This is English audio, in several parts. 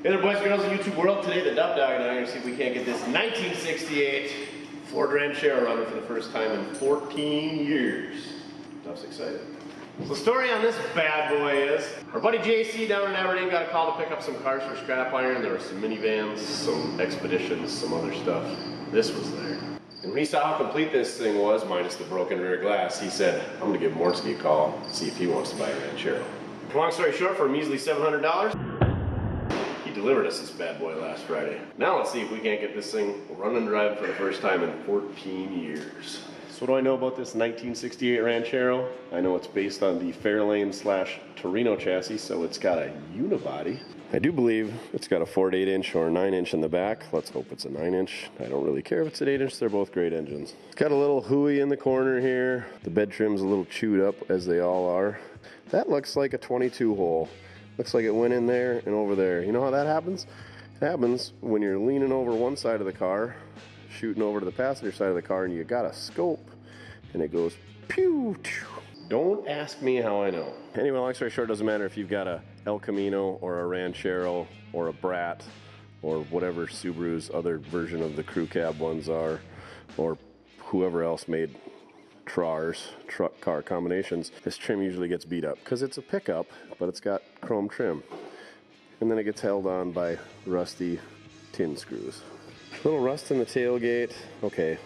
Hey there, boys and girls in YouTube world. Today, the Duff Dog and I are going to see if we can't get this 1968 Ford Ranchero running for the first time in 14 years. Duff's excited. So the story on this bad boy is, our buddy JC down in Aberdeen got a call to pick up some cars for scrap iron. There were some minivans, some expeditions, some other stuff. This was there. And when he saw how complete this thing was, minus the broken rear glass, he said, I'm going to give Mortske a call, see if he wants to buy a Ranchero. Long story short, for a measly $700, he delivered us this bad boy last Friday. Now let's see if we can't get this thing running and driving for the first time in 14 years. So what do I know about this 1968 Ranchero? I know it's based on the Fairlane/Torino chassis, so it's got a unibody. I do believe it's got a Ford 8-inch or a 9-inch in the back. Let's hope it's a 9-inch. I don't really care if it's an 8-inch, they're both great engines. It's got a little hooey in the corner here. The bed trim's a little chewed up, as they all are. That looks like a 22 hole. Looks like it went in there and over there. You know how that happens? It happens when you're leaning over one side of the car, shooting over to the passenger side of the car, and you got a scope, and it goes pew, pew. Don't ask me how I know. Anyway, long story short, doesn't matter if you've got a elcamino or a Ranchero or a Brat or whatever Subaru's other version of the crew cab ones are, or whoever else made TRARs, truck car combinations. This trim usually gets beat up because it's a pickup, but it's got chrome trim. And then it gets held on by rusty tin screws. A little rust in the tailgate. Okay,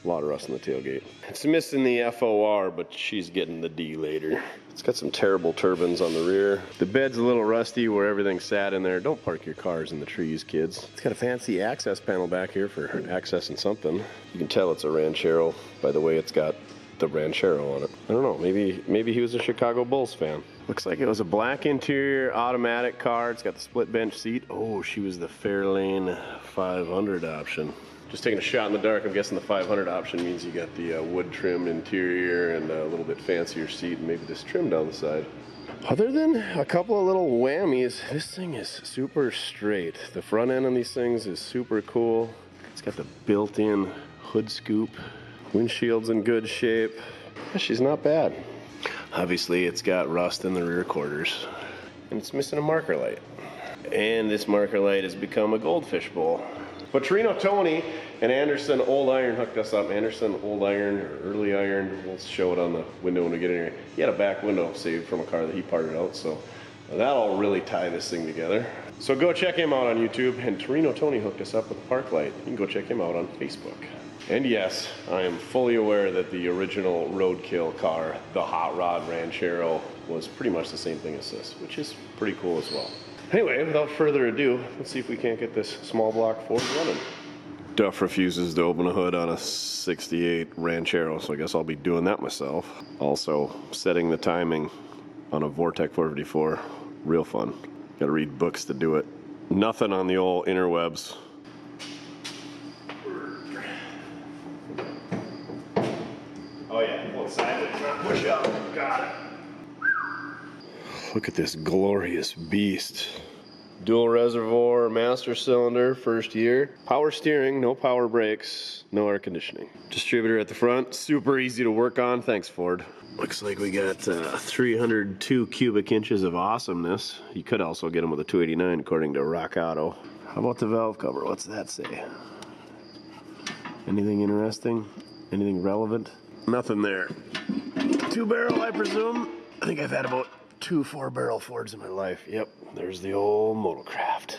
a lot of rust in the tailgate. It's missing the FOR, but she's getting the D later. It's got some terrible turbines on the rear. The bed's a little rusty where everything sat in there. Don't park your cars in the trees, kids. It's got a fancy access panel back here for accessing something. You can tell it's a Ranchero by the way it's got the Ranchero on it. I don't know, maybe he was a Chicago Bulls fan. Looks like it was a black interior automatic car. It's got the split bench seat. Oh, she was the Fairlane 500 option. Just taking a shot in the dark, I'm guessing the 500 option means you got the wood trimmed interior and a little bit fancier seat and maybe this trim down the side. Other than a couple of little whammies, this thing is super straight. The front end on these things is super cool. It's got the built-in hood scoop. Windshield's in good shape. Yeah, she's not bad. Obviously, it's got rust in the rear quarters. And it's missing a marker light. And this marker light has become a goldfish bowl. But Torino Tony and Anderson Old Iron hooked us up. Anderson Old Iron, or Early Iron, we'll show it on the window when we get in here. He had a back window saved from a car that he parted out, so that'll really tie this thing together. So go check him out on YouTube. And Torino Tony hooked us up with a park light. You can go check him out on Facebook. And yes, I am fully aware that the original roadkill car, the Hot Rod Ranchero, was pretty much the same thing as this, which is pretty cool as well. Anyway, without further ado, let's see if we can't get this small block Ford running. Duff refuses to open a hood on a 68 Ranchero, so I guess I'll be doing that myself. Also, setting the timing on a Vortec 454, real fun. Gotta read books to do it. Nothing on the old interwebs. Oh yeah, pull it sideways, not push up. Got it. Look at this glorious beast. Dual reservoir, master cylinder, first year. Power steering, no power brakes, no air conditioning. Distributor at the front, super easy to work on. Thanks, Ford. Looks like we got 302 cubic inches of awesomeness. You could also get them with a 289 according to Rock Auto. How about the valve cover? What's that say? Anything interesting? Anything relevant? Nothing there. 2-barrel, I presume. I think I've had about 2 4-barrel Fords in my life. Yep, there's the old Motorcraft.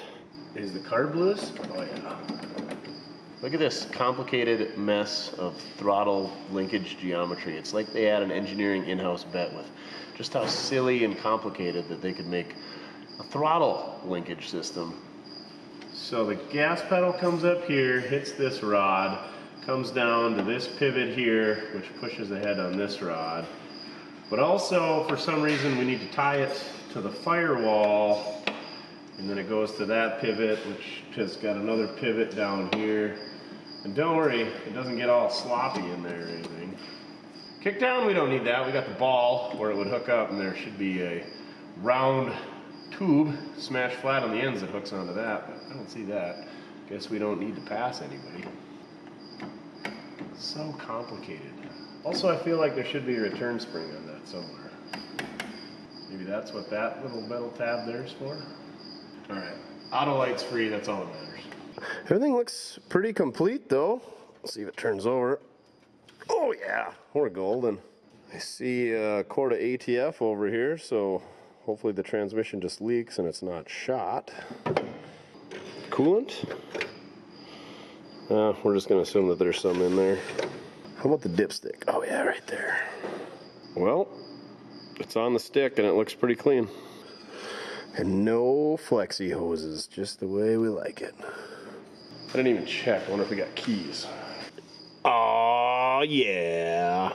Is the carb loose? Oh yeah. Look at this complicated mess of throttle linkage geometry. It's like they had an engineering in-house bet with just how silly and complicated that they could make a throttle linkage system. So the gas pedal comes up here, hits this rod, comes down to this pivot here, which pushes ahead on this rod. But also, for some reason, we need to tie it to the firewall, and then it goes to that pivot, which has got another pivot down here. And don't worry, it doesn't get all sloppy in there or anything. Kick down, we don't need that. We got the ball where it would hook up, and there should be a round tube smashed flat on the ends that hooks onto that, but I don't see that. Guess we don't need to pass anybody. So complicated. Also, I feel like there should be a return spring on that somewhere. Maybe that's what that little metal tab there is for. All right, auto light's free, that's all that matters. Everything looks pretty complete though. Let's see if it turns over. Oh yeah, we're golden. I see a quart of ATF over here, so hopefully the transmission just leaks and it's not shot. Coolant. We're just gonna assume that there's some in there. How about the dipstick? Oh yeah, right there. Well, it's on the stick and it looks pretty clean. And no flexi hoses, just the way we like it. I didn't even check. I wonder if we got keys. Oh yeah.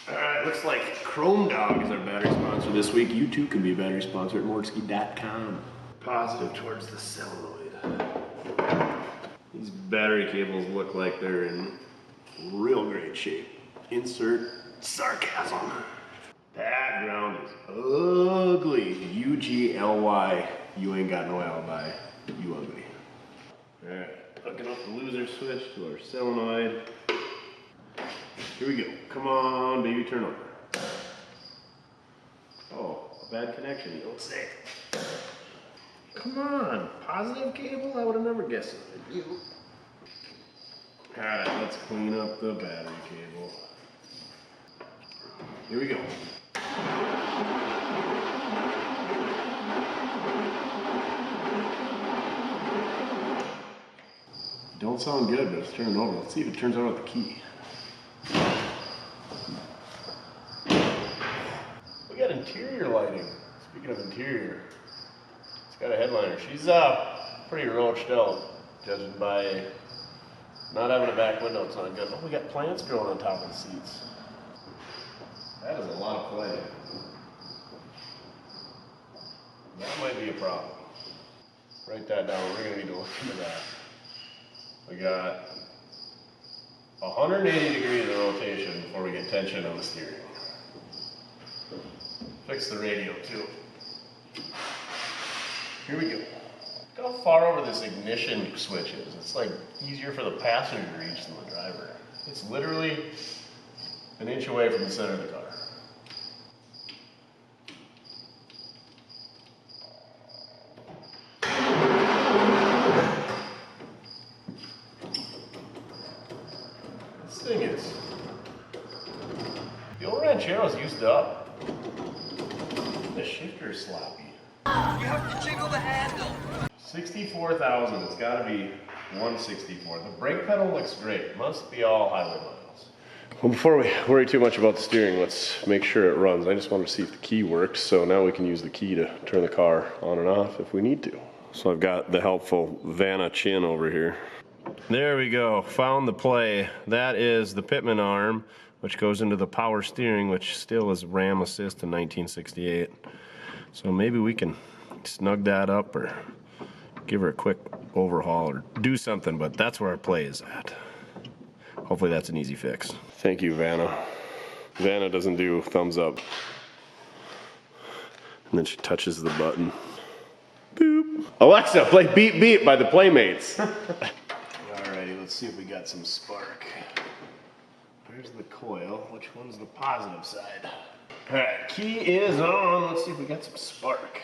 Alright, looks like Chrome Dog is our battery sponsor this week. You too can be a battery sponsor at mortske.com. Positive towards the solenoid. These battery cables look like they're in real great shape. Insert sarcasm. That ground is ugly. UGLY. You ain't got no alibi. You ugly. Alright, hooking up the loser switch to our solenoid. Here we go. Come on, baby, turn over. Oh, a bad connection, you don't say. Come on, positive cable? I would have never guessed it. Alright, let's clean up the battery cable. Here we go. Don't sound good, but it's turning over. Let's see if it turns over with the key. We got interior lighting. Speaking of interior, it's got a headliner. She's pretty roached out, judging by not having a back window. It's not good. Oh, we got plants growing on top of the seats. That is a lot of play. That might be a problem. Write that down. We're going to need to look into that. We got 180 degrees of rotation before we get tension on the steering. Fix the radio too. Here we go. Look how far over this ignition switch is. It's like easier for the passenger to reach than the driver. It's literally an inch away from the center of the car. This thing is, the old Ranchero's used up. The shifter is sloppy. You have to jiggle the handle. 64,000, it's gotta be 164. The brake pedal looks great. Must be all highway miles. Well, before we worry too much about the steering, let's make sure it runs. I just wanted to see if the key works, so now we can use the key to turn the car on and off if we need to. So I've got the helpful Vanna chin over here. There we go, found the play. That is the Pitman arm, which goes into the power steering, which still is RAM assist in 1968. So maybe we can snug that up or give her a quick overhaul or do something, but that's where our play is at. Hopefully that's an easy fix. Thank you, Vanna. Vanna doesn't do thumbs up. And then she touches the button. Boop. Alexa, play Beep Beep by the Playmates. Alrighty, let's see if we got some spark. There's the coil. Which one's the positive side? Alright, key is on. Let's see if we got some spark.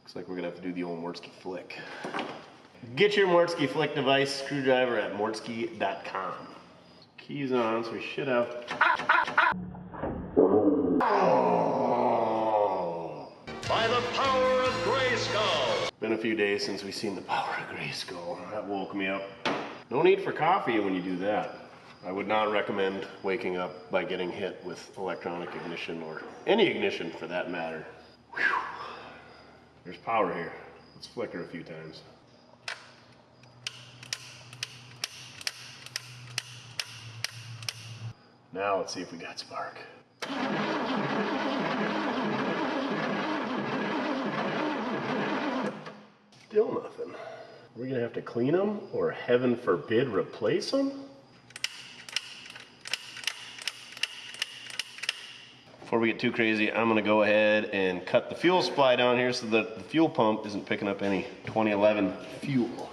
Looks like we're gonna have to do the old Mortske flick. Get your Mortske flick device screwdriver at mortske.com. Keys on, so we should have. By the power of Grayskull. Been a few days since we've seen the power of Grayskull. That woke me up. No need for coffee when you do that. I would not recommend waking up by getting hit with electronic ignition or any ignition for that matter. Whew. There's power here. Let's flicker a few times. Now let's see if we got spark. Still nothing. Are we gonna have to clean them or heaven forbid replace them? Before we get too crazy, I'm gonna go ahead and cut the fuel supply down here so that the fuel pump isn't picking up any 2011 fuel.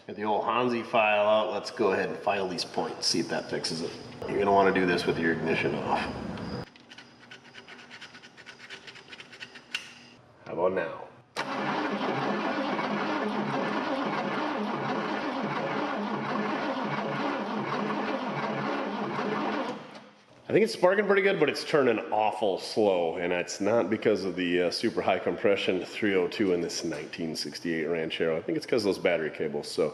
Get the old Hansi file out. Let's go ahead and file these points, see if that fixes it. You're gonna wanna do this with your ignition off. How about now? I think it's sparking pretty good, but it's turning awful slow, and it's not because of the super high compression 302 in this 1968 Ranchero. I think it's because of those battery cables. So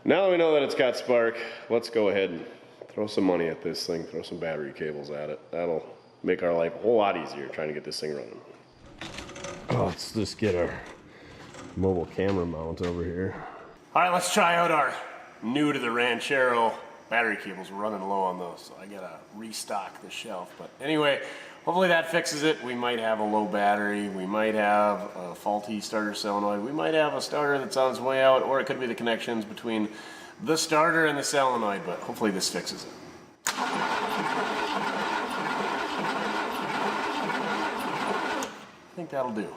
now that we know that it's got spark, let's go ahead and throw some money at this thing, throw some battery cables at it. That'll make our life a whole lot easier trying to get this thing running. Oh, let's just get our mobile camera mount over here. All right, let's try out our new to the Ranchero battery cables. We're running low on those, so I gotta restock the shelf. But anyway, hopefully that fixes it. We might have a low battery, we might have a faulty starter solenoid, we might have a starter that's on its way out, or it could be the connections between the starter and the solenoid, but hopefully this fixes it. I think that'll do.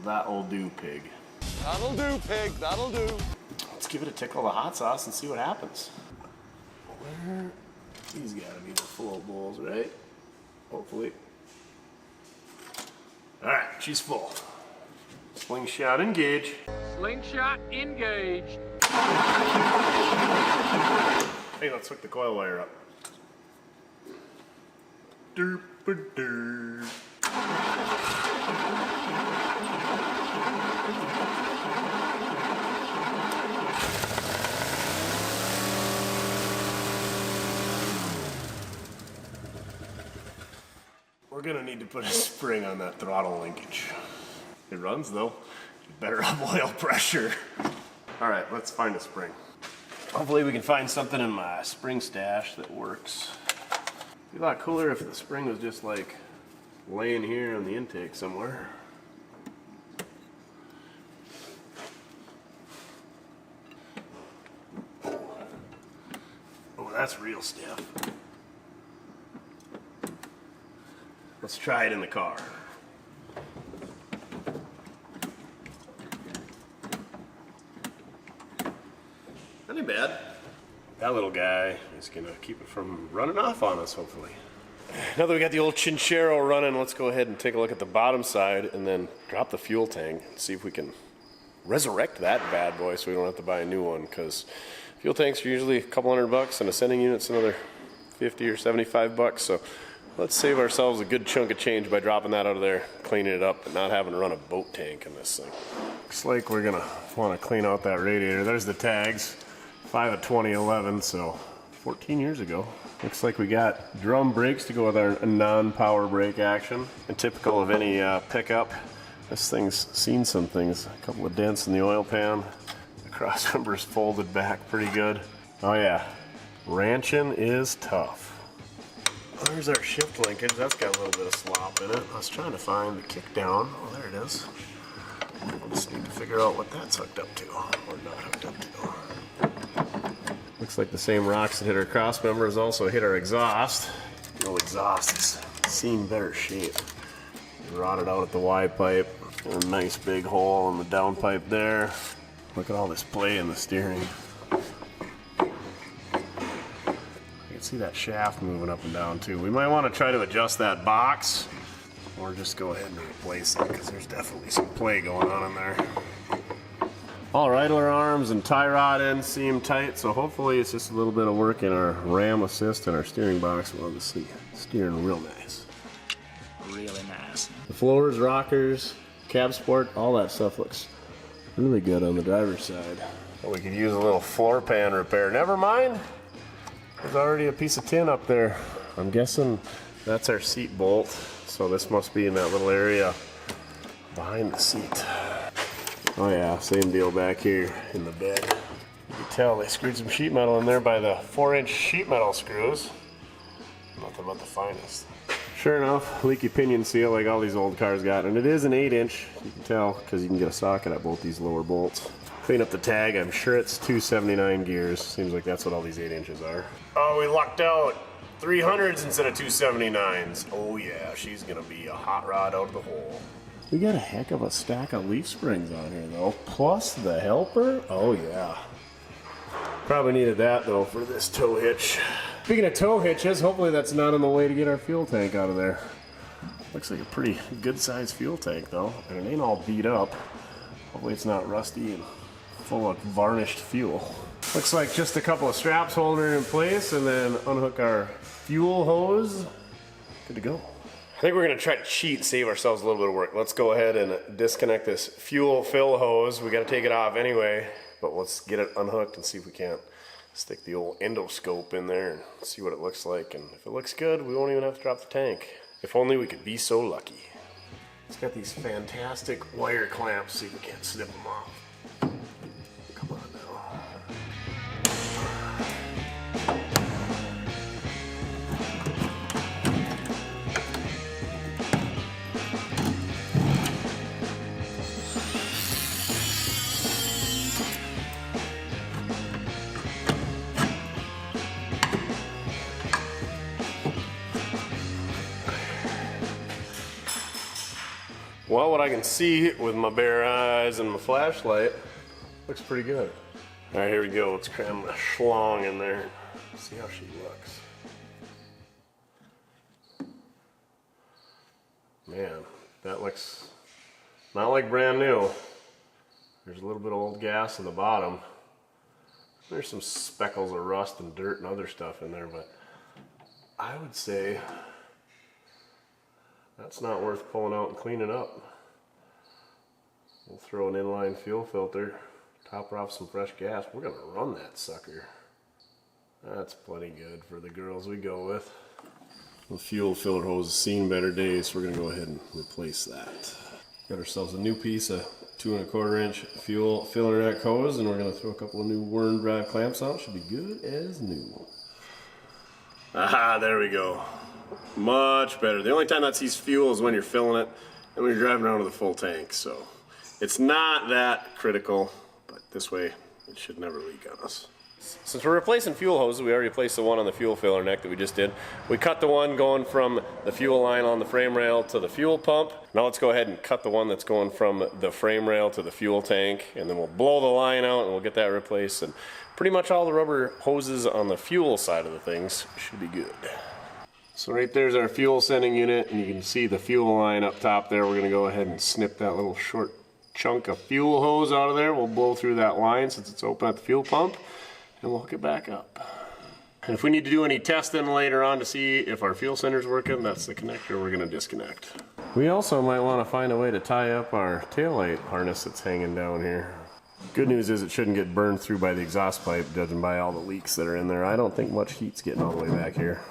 That'll do, pig. That'll do, pig. That'll do. Let's give it a tickle of the hot sauce and see what happens. Where? These gotta be the full bowls, right? Hopefully. Alright, she's full. Slingshot engage. Slingshot engaged. Hey, let's hook the coil wire up. Derp-a-derp. We're gonna need to put a spring on that throttle linkage. It runs though. You better have oil pressure. All right, let's find a spring. Hopefully we can find something in my spring stash that works. It'd be a lot cooler if the spring was just like laying here on the intake somewhere. Oh, that's real stiff. Let's try it in the car. Not too bad. That little guy is gonna keep it from running off on us, hopefully. Now that we got the old Ranchero running, let's go ahead and take a look at the bottom side and then drop the fuel tank and see if we can resurrect that bad boy so we don't have to buy a new one, because fuel tanks are usually a couple $100 and a sending unit's another 50 or 75 bucks. So let's save ourselves a good chunk of change by dropping that out of there, cleaning it up, and not having to run a boat tank in this thing. Looks like we're gonna want to clean out that radiator. There's the tags, 5 of 2011, so 14 years ago. Looks like we got drum brakes to go with our non-power brake action. And typical of any pickup, this thing's seen some things. A couple of dents in the oil pan. The cross member's folded back pretty good. Oh yeah, ranching is tough. There's our shift linkage. That's got a little bit of slop in it. I was trying to find the kick down. Oh, there it is. We'll just need to figure out what that's hooked up to, or not hooked up to. Looks like the same rocks that hit our cross members also hit our exhaust. The old exhaust has seen better shape. Rotted out at the Y pipe. And a nice big hole in the down pipe there. Look at all this play in the steering. See that shaft moving up and down too. We might want to try to adjust that box or just go ahead and replace it, because there's definitely some play going on in there. All idler arms and tie rod ends seem tight, so hopefully it's just a little bit of work in our ram assist and our steering box. We'll have to see steering real nice. Really nice. The floors, rockers, cab sport, all that stuff looks really good on the driver's side. Well, we could use a little floor pan repair. Never mind. There's already a piece of tin up there. I'm guessing that's our seat bolt, so this must be in that little area behind the seat. Oh yeah, same deal back here in the bed. You can tell they screwed some sheet metal in there by the 4-inch sheet metal screws. Nothing but the finest. Sure enough, leaky pinion seal like all these old cars got, and it is an 8-inch. You can tell because you can get a socket at both these lower bolts. Clean up the tag, I'm sure it's 279 gears. Seems like that's what all these 8 inches are. Oh, we lucked out. 300s instead of 279s. Oh yeah, she's gonna be a hot rod out of the hole. We got a heck of a stack of leaf springs on here though, plus the helper. Oh yeah. Probably needed that though for this tow hitch. Speaking of tow hitches, hopefully that's not in the way to get our fuel tank out of there. Looks like a pretty good sized fuel tank though, and it ain't all beat up. Hopefully it's not rusty and full of varnished fuel. Looks like just a couple of straps holding it in place and then unhook our fuel hose. Good to go. I think we're gonna try to cheat and save ourselves a little bit of work. Let's go ahead and disconnect this fuel fill hose. We gotta take it off anyway, but let's get it unhooked and see if we can't stick the old endoscope in there and see what it looks like. And if it looks good, we won't even have to drop the tank. If only we could be so lucky. It's got these fantastic wire clamps, see if we can't snip them off. Come on now. Well, what I can see with my bare eyes and my flashlight looks pretty good. All right, here we go. Let's cram the schlong in there. See how she looks. Man, that looks not like brand new. There's a little bit of old gas in the bottom. There's some speckles of rust and dirt and other stuff in there, but I would say that's not worth pulling out and cleaning up. We'll throw an inline fuel filter, top her off some fresh gas. We're gonna run that sucker. That's plenty good for the girls we go with. The fuel filler hose has seen better days, so we're gonna go ahead and replace that. Got ourselves a new piece of 2 1/4 inch fuel filler neck hose, and we're gonna throw a couple of new worm drive clamps on. Should be good as new. Aha, there we go. Much better. The only time that sees fuel is when you're filling it and when you're driving around with a full tank. So it's not that critical, but this way it should never leak on us. Since we're replacing fuel hoses, we already replaced the one on the fuel filler neck that we just did. We cut the one going from the fuel line on the frame rail to the fuel pump. Now let's go ahead and cut the one that's going from the frame rail to the fuel tank, and then we'll blow the line out and we'll get that replaced. And pretty much all the rubber hoses on the fuel side of the things should be good. So right there's our fuel sending unit, and you can see the fuel line up top there. We're gonna go ahead and snip that little short chunk of fuel hose out of there. We'll blow through that line since it's open at the fuel pump, and we'll hook it back up. And if we need to do any testing later on to see if our fuel sender's working, that's the connector we're gonna disconnect. We also might wanna find a way to tie up our taillight harness that's hanging down here. Good news is it shouldn't get burned through by the exhaust pipe, judging by all the leaks that are in there. I don't think much heat's getting all the way back here.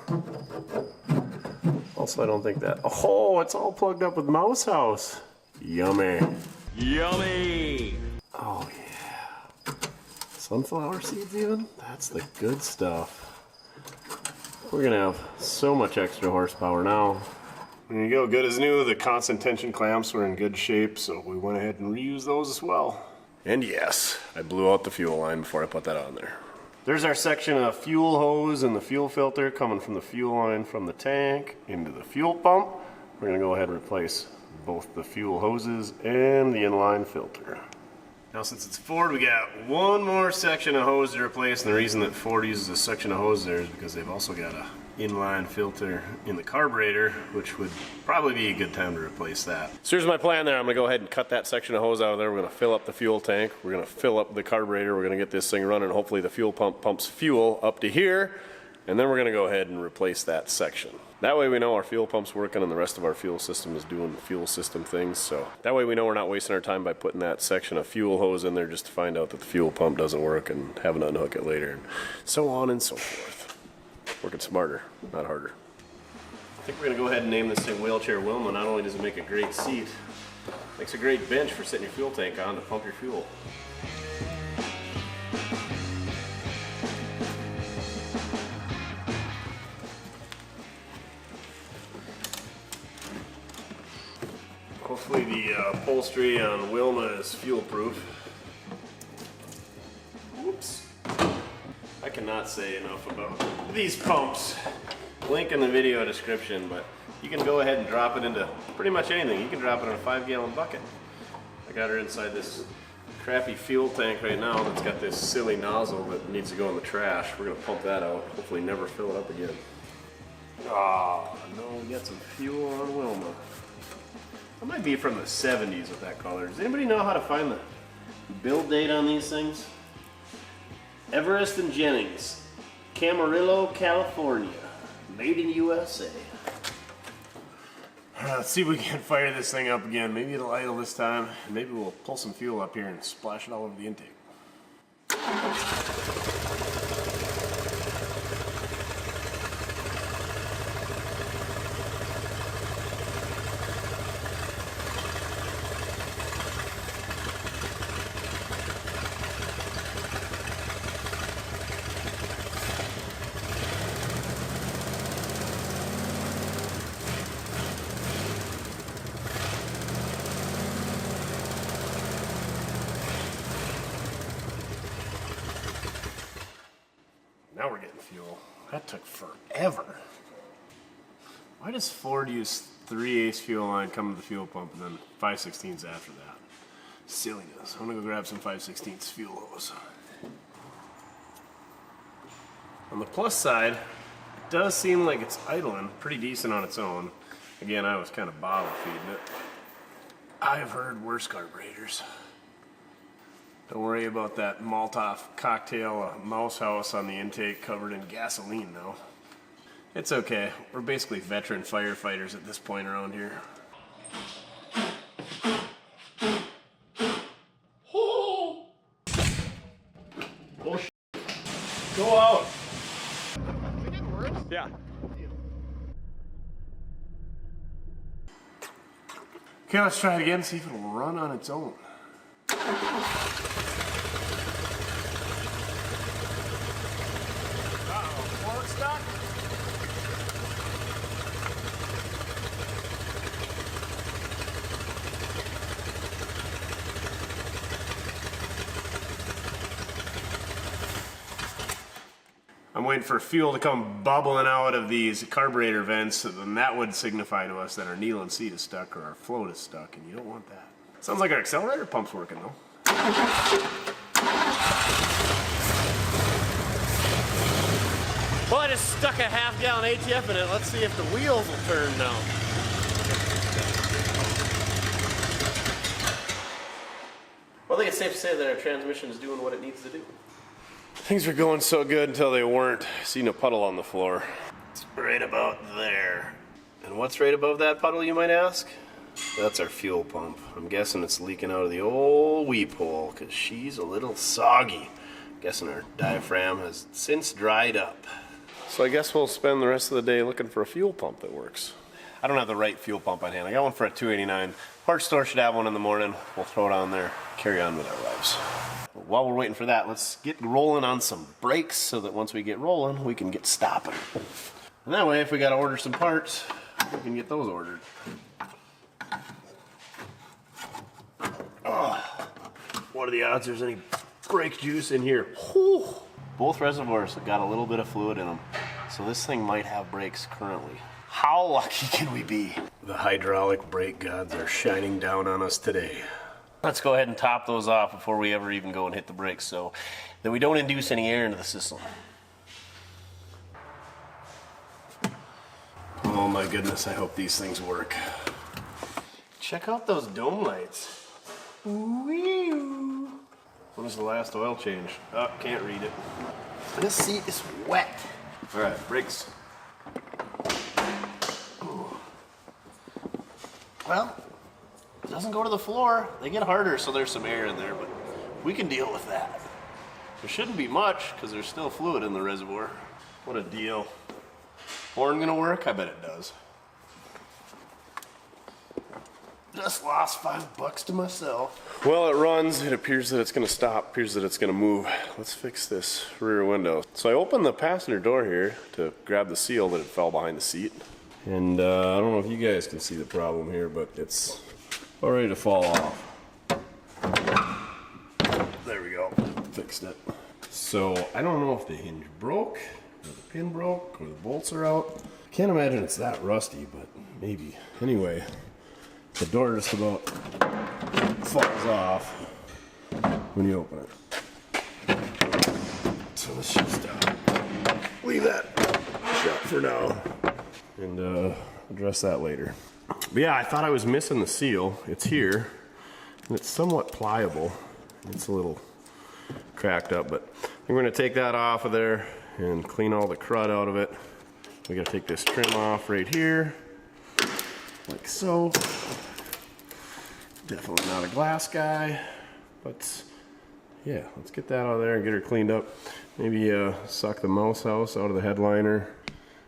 Also, I don't think that... Oh, it's all plugged up with mouse house. Yummy. Yummy! Oh, yeah. Sunflower seeds even? That's the good stuff. We're gonna have so much extra horsepower now. There you go, good as new. The constant tension clamps were in good shape, so we went ahead and reused those as well. And yes, I blew out the fuel line before I put that on there. There's our section of fuel hose and the fuel filter coming from the fuel line from the tank into the fuel pump. We're gonna go ahead and replace both the fuel hoses and the inline filter. Now since it's Ford, we got one more section of hose to replace, and the reason that Ford uses a section of hose there is because they've also got a inline filter in the carburetor, which would probably be a good time to replace that. So here's my plan there. I'm gonna go ahead and cut that section of hose out of there. We're gonna fill up the fuel tank. We're gonna fill up the carburetor. We're gonna get this thing running. Hopefully the fuel pump pumps fuel up to here, and then we're gonna go ahead and replace that section. That way we know our fuel pump's working and the rest of our fuel system is doing fuel system things. So that way we know we're not wasting our time by putting that section of fuel hose in there just to find out that the fuel pump doesn't work and having to unhook it later, and so on and so forth. Working smarter, not harder. I think we're gonna go ahead and name this thing Wheelchair Wilma. Not only does it make a great seat, it makes a great bench for sitting your fuel tank on to pump your fuel. Hopefully the upholstery on Wilma is fuel proof. Whoops. I cannot say enough about these pumps. Link in the video description, but you can go ahead and drop it into pretty much anything. You can drop it in a 5-gallon bucket. I got her inside this crappy fuel tank right now that's got this silly nozzle that needs to go in the trash. We're gonna pump that out, hopefully never fill it up again. Oh, no, we got some fuel on Wilma. That might be from the 70s with that color. Does anybody know how to find the build date on these things? Everest and Jennings, Camarillo, California. Made in USA. Let's see if we can fire this thing up again. Maybe it'll idle this time. Maybe we'll pull some fuel up here and splash it all over the intake. Now we're getting fuel. That took forever. Why does Ford use 3/8 fuel line, come to the fuel pump, and then 5/16 after that? Silliness. I'm gonna go grab some 5/16 fuel hose. On the plus side, it does seem like it's idling pretty decent on its own. Again, I was kind of bottle feeding it. I've heard worse carburetors. Don't worry about that Molotov cocktail mouse house on the intake covered in gasoline though. It's okay. We're basically veteran firefighters at this point around here. Oh, go out. Yeah. Okay, let's try it again, see if it'll run on its own. Stuck? I'm waiting for fuel to come bubbling out of these carburetor vents, and then that would signify to us that our needle and seat is stuck or our float is stuck, and you don't want that. Sounds like our accelerator pump's working though. Well, I just stuck a half-gallon ATF in it. Let's see if the wheels will turn now. Well, I think it's safe to say that our transmission is doing what it needs to do. Things were going so good until they weren't. Seen a puddle on the floor. It's right about there. And what's right above that puddle, you might ask? That's our fuel pump. I'm guessing it's leaking out of the old weep hole because she's a little soggy. I'm guessing our diaphragm has since dried up. So I guess we'll spend the rest of the day looking for a fuel pump that works. I don't have the right fuel pump on hand. I got one for a 289. Parts store should have one in the morning. We'll throw it on there, carry on with our lives. While we're waiting for that, let's get rolling on some brakes so that once we get rolling, we can get stopping. And that way, if we got to order some parts, we can get those ordered. Oh, what are the odds there's any brake juice in here? Whew. Both reservoirs have got a little bit of fluid in them, so this thing might have brakes currently. How lucky can we be? The hydraulic brake gods are shining down on us today. Let's go ahead and top those off before we ever even go and hit the brakes so that we don't induce any air into the system. Oh my goodness, I hope these things work. Check out those dome lights. Wee-oo. When was the last oil change? Oh, can't read it. This seat is wet. All right, brakes. Ooh. Well, it doesn't go to the floor. They get harder, so there's some air in there, but we can deal with that. There shouldn't be much, because there's still fluid in the reservoir. What a deal. Horn gonna work? I bet it does. Just lost $5 to myself. Well, it runs. It appears that it's going to stop. Appears that it's going to move. Let's fix this rear window. So I opened the passenger door here to grab the seal that it fell behind the seat. And I don't know if you guys can see the problem here, but it's all ready to fall off. There we go. Fixed it. So I don't know if the hinge broke, or the pin broke, or the bolts are out. Can't imagine it's that rusty, but maybe. Anyway. The door just about falls off when you open it. So let's just leave that shut for now. and address that later. But yeah, I thought I was missing the seal. It's here, and it's somewhat pliable. It's a little cracked up, but we're gonna take that off of there and clean all the crud out of it. We gotta take this trim off right here, like so. Definitely not a glass guy, but yeah, let's get that out of there and get her cleaned up. Maybe suck the mouse house out of the headliner,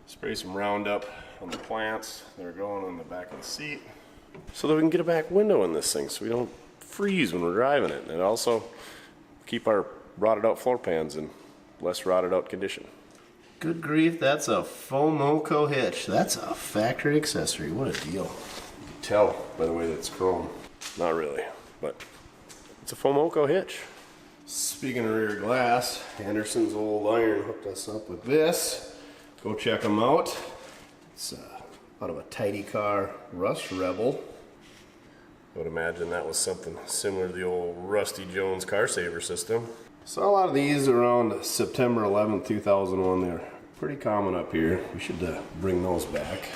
spray some Roundup on the plants that are growing on the back of the seat, so that we can get a back window in this thing so we don't freeze when we're driving it, and also keep our rotted out floor pans in less rotted out condition. Good grief, that's a Fomoco hitch. That's a factory accessory. What a deal. You can tell by the way that it's chrome. Not really, but it's a Fomoco hitch. Speaking of rear glass, Anderson's Old Iron hooked us up with this. Go check them out. It's out of a Tidy Car Rust Rebel. I would imagine that was something similar to the old Rusty Jones car saver system. Saw a lot of these around September 11th, 2001. They're pretty common up here. We should bring those back.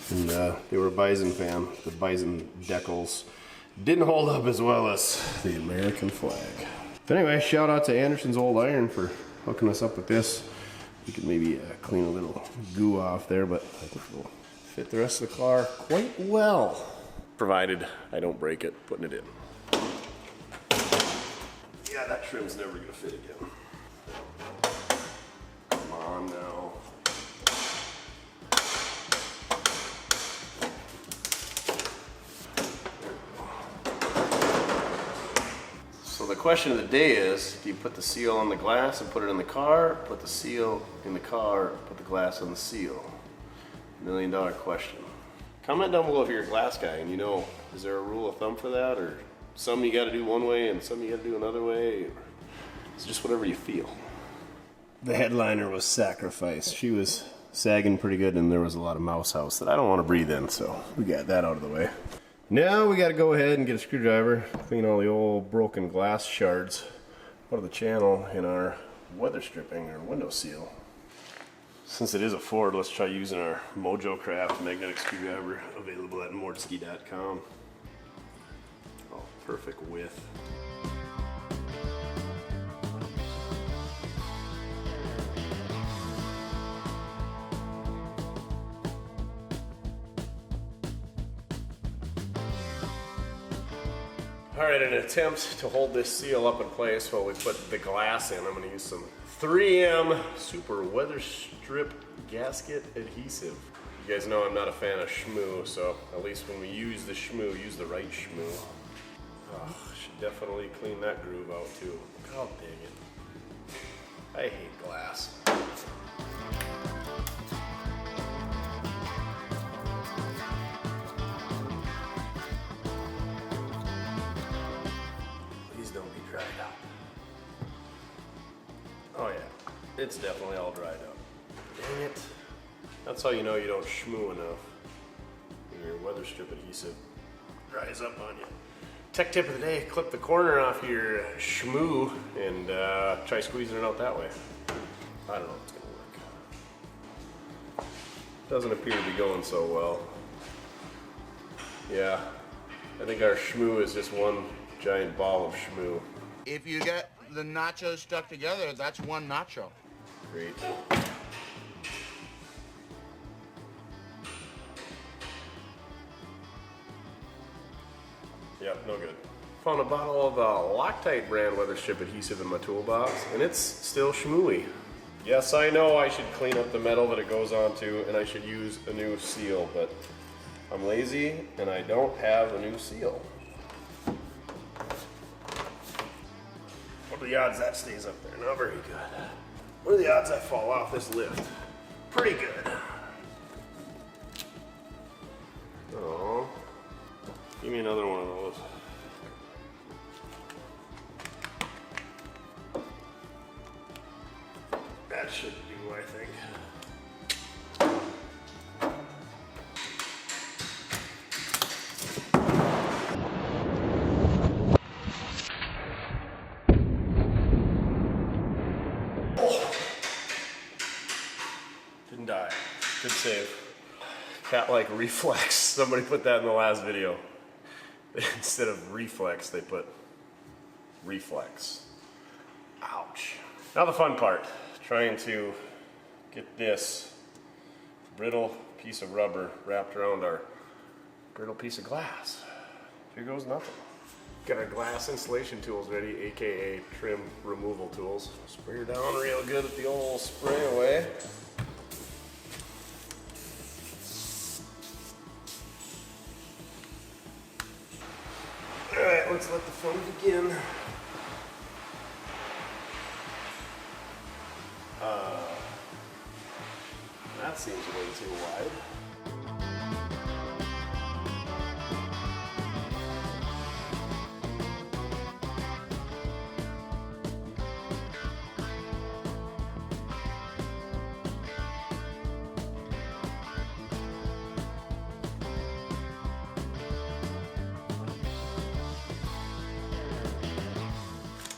And they were a Bison fan. The Bison decals didn't hold up as well as the American flag. But anyway, shout out to Anderson's Old Iron for hooking us up with this. We could maybe clean a little goo off there, but I think it'll fit the rest of the car quite well. Provided I don't break it putting it in. Yeah, that trim's never gonna fit again. Come on now. So the question of the day is, do you put the seal on the glass and put it in the car? Put the seal in the car, put the glass on the seal? $1 million question. Comment down below if you're a glass guy and you know, is there a rule of thumb for that? Or some you gotta do one way and some you gotta do another way? It's just whatever you feel. The headliner was sacrificed. She was sagging pretty good and there was a lot of mouse house that I don't want to breathe in, so we got that out of the way. Now we got to go ahead and get a screwdriver, clean all the old broken glass shards out of the channel in our weather stripping or window seal. Since it is a Ford, let's try using our Mojo Craft magnetic screwdriver available at mortske.com. Oh, perfect width. Alright, in an attempt to hold this seal up in place while we put the glass in, I'm going to use some 3M Super Weather Strip Gasket Adhesive. You guys know I'm not a fan of schmoo, so at least when we use the schmoo, use the right schmoo. Oh, should definitely clean that groove out too. God dang it. I hate glass. Oh yeah, it's definitely all dried up. Dang it. That's how you know you don't schmoo enough. When your weather strip adhesive dries up on you. Tech tip of the day, clip the corner off your schmoo and try squeezing it out that way. I don't know if it's gonna work. Doesn't appear to be going so well. Yeah, I think our schmoo is just one giant ball of schmoo. If you get the nachos stuck together, that's one nacho. Great. Yep, no good. Found a bottle of Loctite brand weather strip adhesive in my toolbox, and it's still schmooey. Yes, I know I should clean up the metal that it goes onto, and I should use a new seal, but I'm lazy, and I don't have a new seal. What are the odds that stays up there? Not very good. What are the odds I fall off this lift? Pretty good. Oh, give me another one of those. That should do, I think. Didn't die. cat-like reflex. Somebody put that in the last video. Instead of reflex, they put reflex. Ouch. Now the fun part, trying to get this brittle piece of rubber wrapped around our brittle piece of glass. Here goes nothing. Got our glass installation tools ready, aka trim removal tools. Spray her down real good with the old spray away. Alright, let's let the fun begin. That seems way too wide.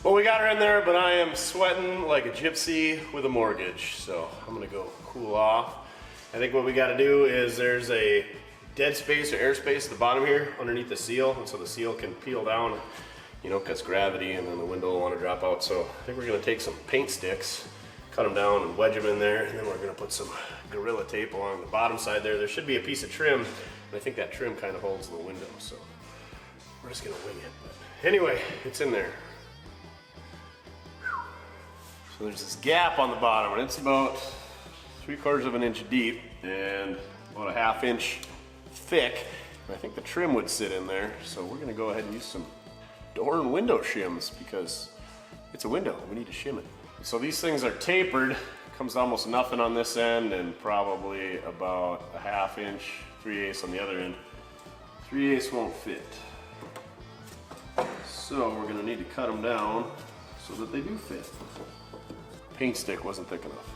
Well, we got her in there, but I am sweating like a gypsy with a mortgage, so I'm gonna go cool off. I think what we gotta do is there's a dead space or airspace at the bottom here underneath the seal, and so the seal can peel down, you know, because gravity, and then the window will want to drop out. So I think we're gonna take some paint sticks, cut them down and wedge them in there, and then we're gonna put some Gorilla Tape along the bottom side there. There should be a piece of trim, and I think that trim kind of holds the window, so we're just gonna wing it. But anyway, it's in there. So there's this gap on the bottom, and it's about 3/4 of an inch deep and about a 1/2 inch thick. And I think the trim would sit in there. So we're gonna go ahead and use some door and window shims because it's a window, we need to shim it. So these things are tapered, comes almost nothing on this end and probably about a 1/2 inch, 3/8 on the other end. 3/8 won't fit. So we're gonna need to cut them down so that they do fit. Paint stick wasn't thick enough.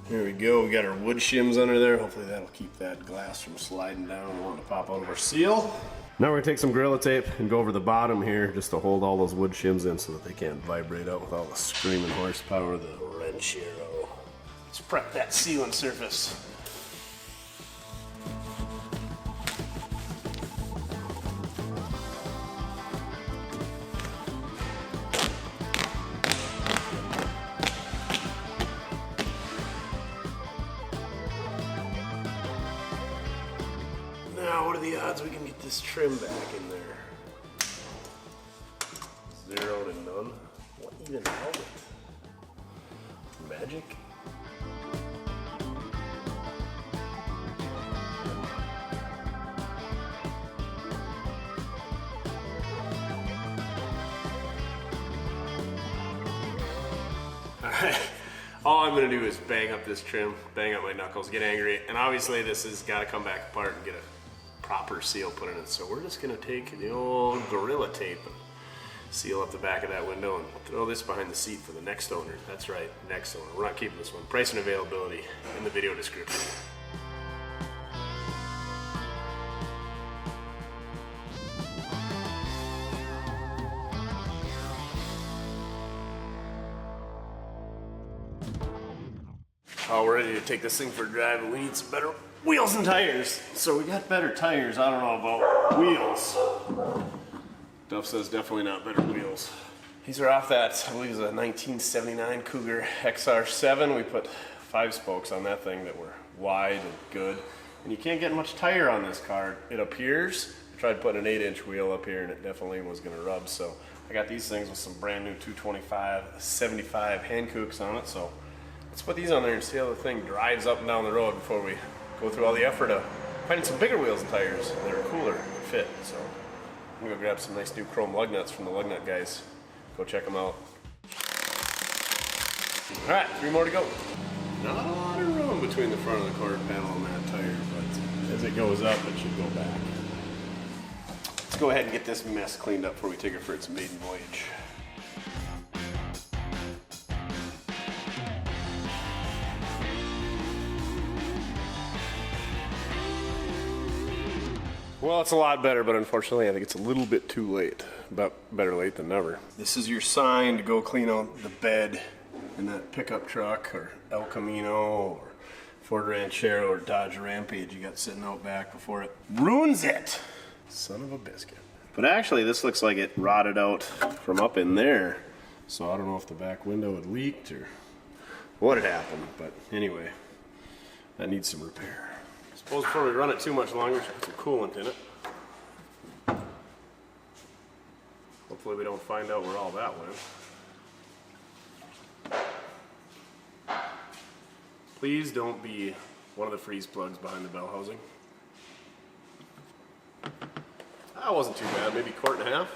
There we go, we got our wood shims under there. Hopefully that'll keep that glass from sliding down and wanting to pop out of our seal. Now we're gonna take some Gorilla Tape and go over the bottom here just to hold all those wood shims in so that they can't vibrate out with all the screaming horsepower of the Ranchero. Let's prep that sealing surface. Now, what are the odds we can get this trim back in there? 0 to none. What even happened? Magic? Alright, all I'm gonna do is bang up this trim, bang up my knuckles, get angry, and obviously this has gotta come back apart and get a proper seal put in it. So we're just gonna take the old Gorilla Tape and seal up the back of that window and throw this behind the seat for the next owner. That's right, next owner. We're not keeping this one. Price and availability in the video description. Oh, we're ready to take this thing for a drive, and we need some better wheels and tires. So we got better tires. I don't know about wheels. Duff says definitely not better wheels. These are off that, I believe it's a 1979 Cougar XR7. We put 5 spokes on that thing that were wide and good. And you can't get much tire on this car, it appears. I tried putting an 8-inch wheel up here and it definitely was gonna rub. So I got these things with some brand new 225, 75 Hankooks on it. So let's put these on there and see how the thing drives up and down the road before we go through all the effort of finding some bigger wheels and tires that are cooler and fit. So I'm gonna go grab some nice new chrome lug nuts from the lug nut guys. Go check them out. All right, 3 more to go. Not a lot of room between the front of the quarter panel and that tire, but as it goes up, it should go back. Let's go ahead and get this mess cleaned up before we take it for its maiden voyage. Well, it's a lot better, but unfortunately I think it's a little bit too late. But better late than never. This is your sign to go clean out the bed in that pickup truck or elcamino or Ford Ranchero or Dodge Rampage you got sitting out back before it ruins it. Son of a biscuit. But actually this looks like it rotted out from up in there. So I don't know if the back window had leaked or what had happened, but anyway, that needs some repair. I suppose before we run it too much longer, we should put some coolant in it. Hopefully we don't find out where all that went. Please don't be one of the freeze plugs behind the bell housing. That wasn't too bad, maybe a quart and a half.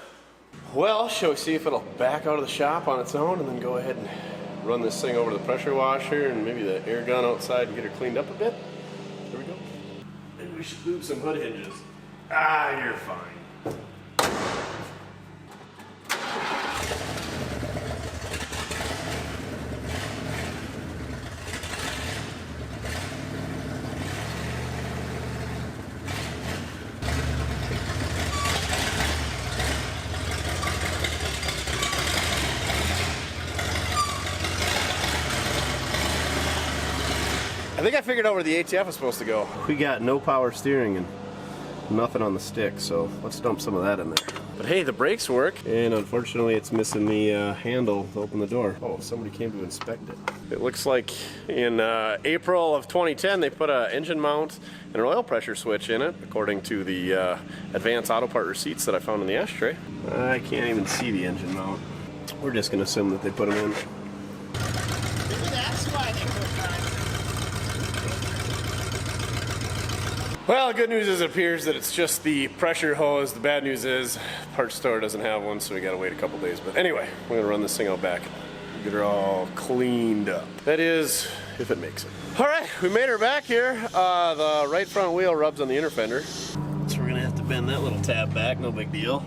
Well, shall we see if it'll back out of the shop on its own and then go ahead and run this thing over to the pressure washer and maybe the air gun outside and get her cleaned up a bit? There we go. Maybe we should lube some hood hinges. Ah, you're fine. I think I figured out where the ATF is supposed to go. We got no power steering and nothing on the stick, so let's dump some of that in there. But hey, the brakes work, and unfortunately it's missing the handle to open the door. Oh, somebody came to inspect it. It looks like in April of 2010 they put an engine mount and an oil pressure switch in it, according to the advanced auto part receipts that I found in the ashtray. I can't even see the engine mount. We're just gonna assume that they put them in. That's why they put that. Well, the good news is it appears that it's just the pressure hose. The bad news is parts store doesn't have one, so we gotta wait a couple days. But anyway, we're gonna run this thing out back. Get her all cleaned up. That is, if it makes it. All right, we made her back here. The right front wheel rubs on the inner fender, so we're gonna have to bend that little tab back, no big deal.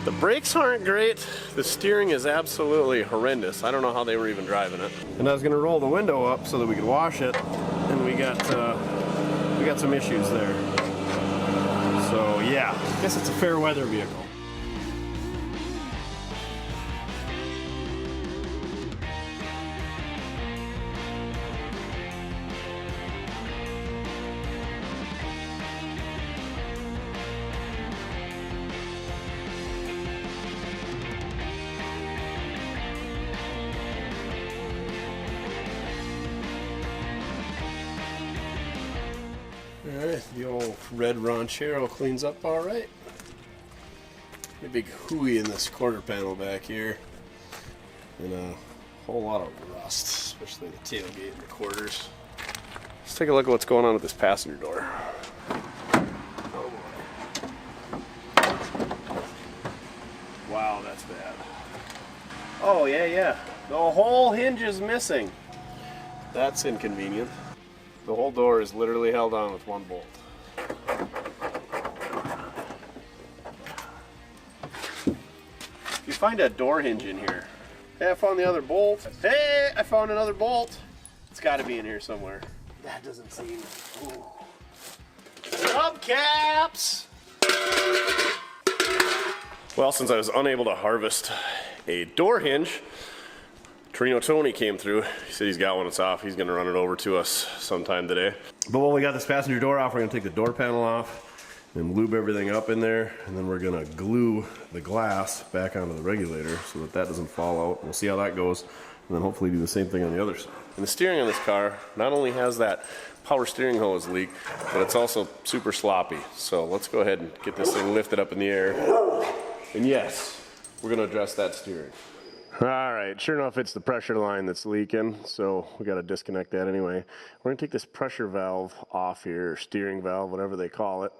The brakes aren't great. The steering is absolutely horrendous. I don't know how they were even driving it. And I was gonna roll the window up so that we could wash it, and we got some issues there. So yeah, I guess it's a fair weather vehicle. Alright, the old red Ranchero cleans up alright. A big hooey in this quarter panel back here. And a whole lot of rust, especially the tailgate and the quarters. Let's take a look at what's going on with this passenger door. Oh boy. Wow, that's bad. Oh yeah. The whole hinge is missing. That's inconvenient. The whole door is literally held on with one bolt. If you find a door hinge in here, hey, I found the other bolt. Hey, I found another bolt. It's got to be in here somewhere. That doesn't seem. Ooh. Hubcaps! Well, since I was unable to harvest a door hinge, Torino Tony came through. He said he's got one, it's off. He's gonna run it over to us sometime today. But when we got this passenger door off, we're gonna take the door panel off and lube everything up in there, and then we're gonna glue the glass back onto the regulator so that that doesn't fall out. We'll see how that goes, and then hopefully do the same thing on the other side. And the steering on this car not only has that power steering hose leak, but it's also super sloppy. So let's go ahead and get this thing lifted up in the air. And yes, we're gonna address that steering. All right, sure enough, it's the pressure line that's leaking, so we got to disconnect that anyway. We're going to take this pressure valve off here, or steering valve, whatever they call it.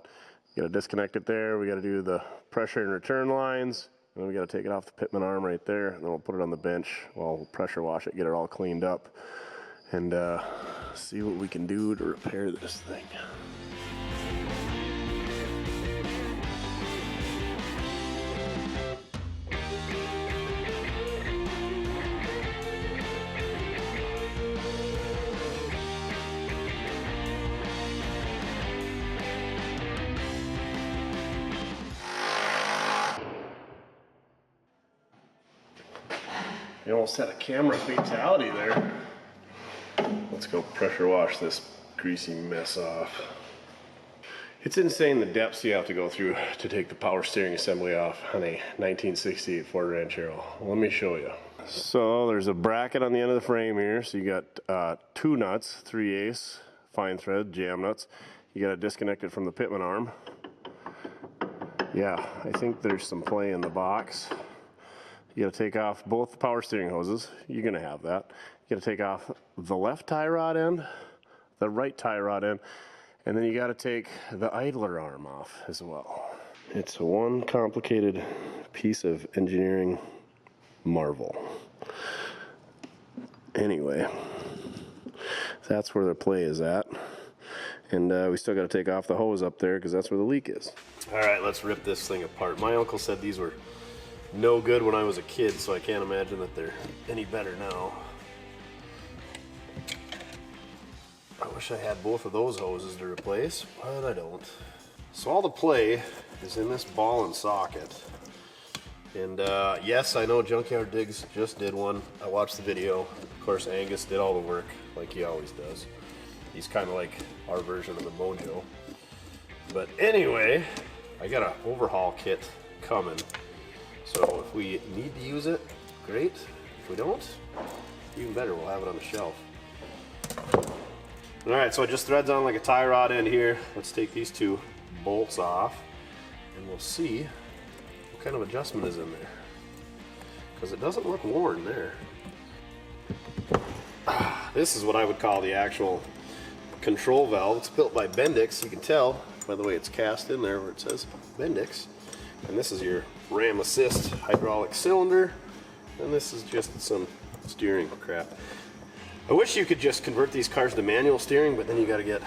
You got to disconnect it there. We got to do the pressure and return lines, and then we got to take it off the pitman arm right there, and then we'll put it on the bench. We'll pressure wash it, get it all cleaned up, and see what we can do to repair this thing. You almost had a camera fatality there. Let's go pressure wash this greasy mess off. It's insane the depths you have to go through to take the power steering assembly off on a 1968 Ford Ranchero. Let me show you. So there's a bracket on the end of the frame here. So you got 2 nuts, 3/8 fine thread jam nuts. You got to disconnect it from the pitman arm. Yeah, I think there's some play in the box. You got to take off both the power steering hoses. You're going to have that. You got to take off the left tie rod end, the right tie rod end, and then you got to take the idler arm off as well. It's one complicated piece of engineering marvel. Anyway, that's where the play is at. And we still got to take off the hose up there because that's where the leak is. All right, let's rip this thing apart. My uncle said these were no good when I was a kid, so I can't imagine that they're any better now. I wish I had both of those hoses to replace, but I don't. So all the play is in this ball and socket. And yes, I know Junkyard Digs just did one. I watched the video. Of course, Angus did all the work, like he always does. He's kind of like our version of the Mojo. But anyway, I got an overhaul kit coming. So if we need to use it, great. If we don't, even better, we'll have it on the shelf. All right, so it just threads on like a tie rod end here. Let's take these 2 bolts off and we'll see what kind of adjustment is in there. Because it doesn't look worn there. This is what I would call the actual control valve. It's built by Bendix. You can tell by the way it's cast in there where it says Bendix. And this is your ram assist hydraulic cylinder, and this is just some steering crap. I wish you could just convert these cars to manual steering, but then you got to get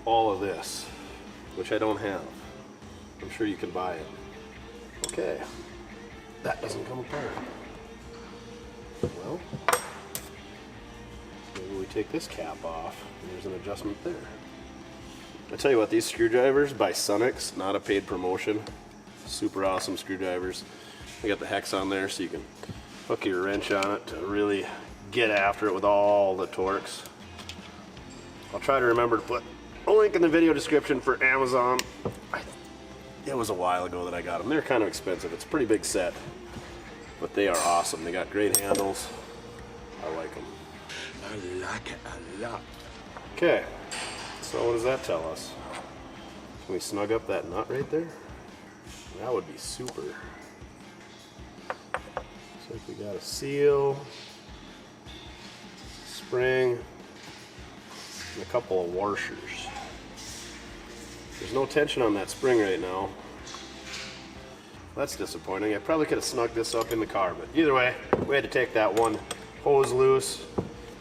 all of this, which I don't have. I'm sure you can buy it. Okay, that doesn't come apart. Well, maybe we take this cap off, and there's an adjustment there. I tell you what, these screwdrivers by Sunix, not a paid promotion. Super awesome screwdrivers. I got the hex on there so you can hook your wrench on it to really get after it with all the torques. I'll try to remember to put a link in the video description for Amazon. It was a while ago that I got them. They're kind of expensive. It's a pretty big set, but they are awesome. They got great handles. I like them. I like it a lot. Okay, so what does that tell us? Can we snug up that nut right there? That would be super. Looks like we got a seal, spring, and a couple of washers. There's no tension on that spring right now. That's disappointing. I probably could have snugged this up in the car, but either way, we had to take that one hose loose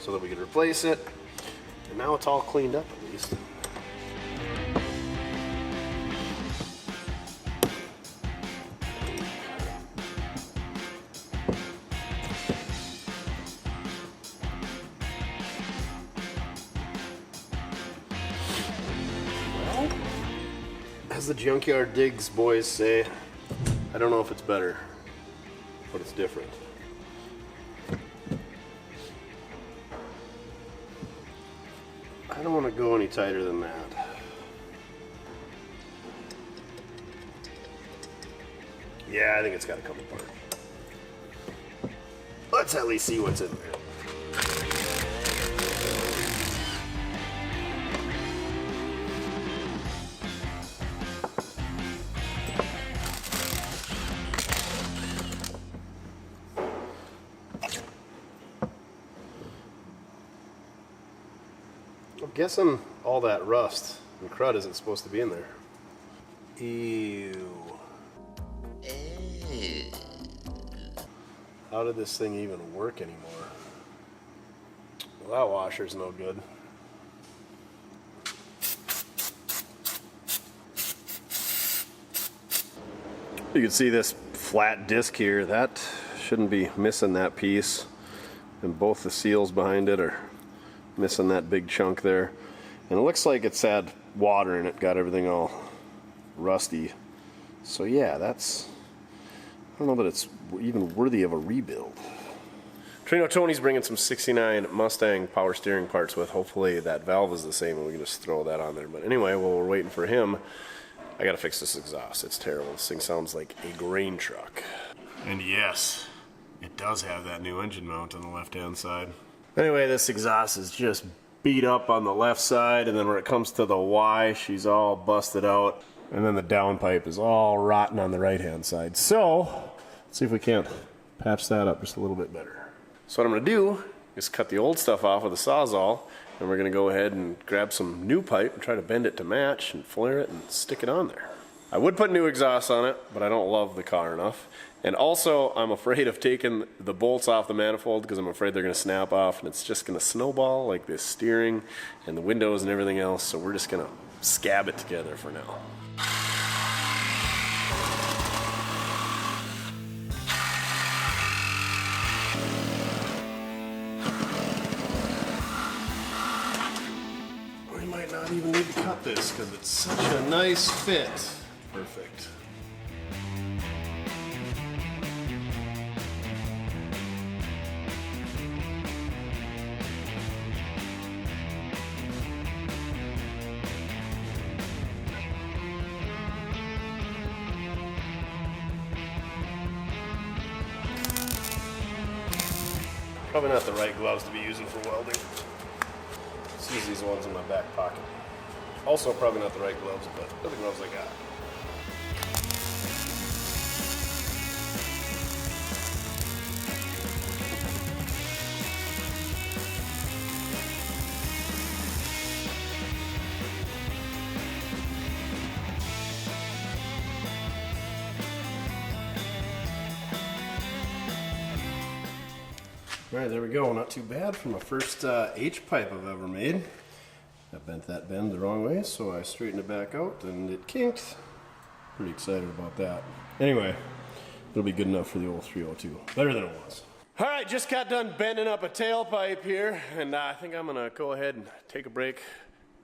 so that we could replace it. And now it's all cleaned up at least. As the Junkyard Digs boys say, I don't know if it's better, but it's different. I don't want to go any tighter than that. Yeah, I think it's got to come apart. Let's at least see what's in there. guessing all that rust and crud isn't supposed to be in there. Ew. How did this thing even work anymore? Well, that washer's no good. You can see this flat disc here, that shouldn't be missing that piece. And both the seals behind it are missing that big chunk there. And it looks like it's had water in it, got everything all rusty. So yeah, that's, I don't know that it's even worthy of a rebuild. Trino Tony's bringing some 69 Mustang power steering parts with. Hopefully that valve is the same and we can just throw that on there. But anyway, while we're waiting for him, I gotta fix this exhaust. It's terrible. This thing sounds like a grain truck. And yes, it does have that new engine mount on the left-hand side. Anyway, this exhaust is just beat up on the left side, and then when it comes to the Y, she's all busted out. And then the downpipe is all rotten on the right-hand side. So, let's see if we can't patch that up just a little bit better. So what I'm gonna do is cut the old stuff off with a Sawzall, and we're gonna go ahead and grab some new pipe and try to bend it to match and flare it and stick it on there. I would put new exhaust on it, but I don't love the car enough. And also, I'm afraid of taking the bolts off the manifold because I'm afraid they're gonna snap off and it's just gonna snowball like this steering and the windows and everything else. So we're just gonna scab it together for now. We might not even need to cut this because it's such a nice fit. Perfect. Probably not the right gloves to be using for welding. Let's use these ones in my back pocket. Also probably not the right gloves, but they're the gloves I got. All right, there we go. Not too bad for my first H-pipe I've ever made. I bent that bend the wrong way, so I straightened it back out and it kinked. Pretty excited about that. Anyway, it'll be good enough for the old 302. Better than it was. All right, just got done bending up a tailpipe here, and I think I'm gonna go ahead and take a break,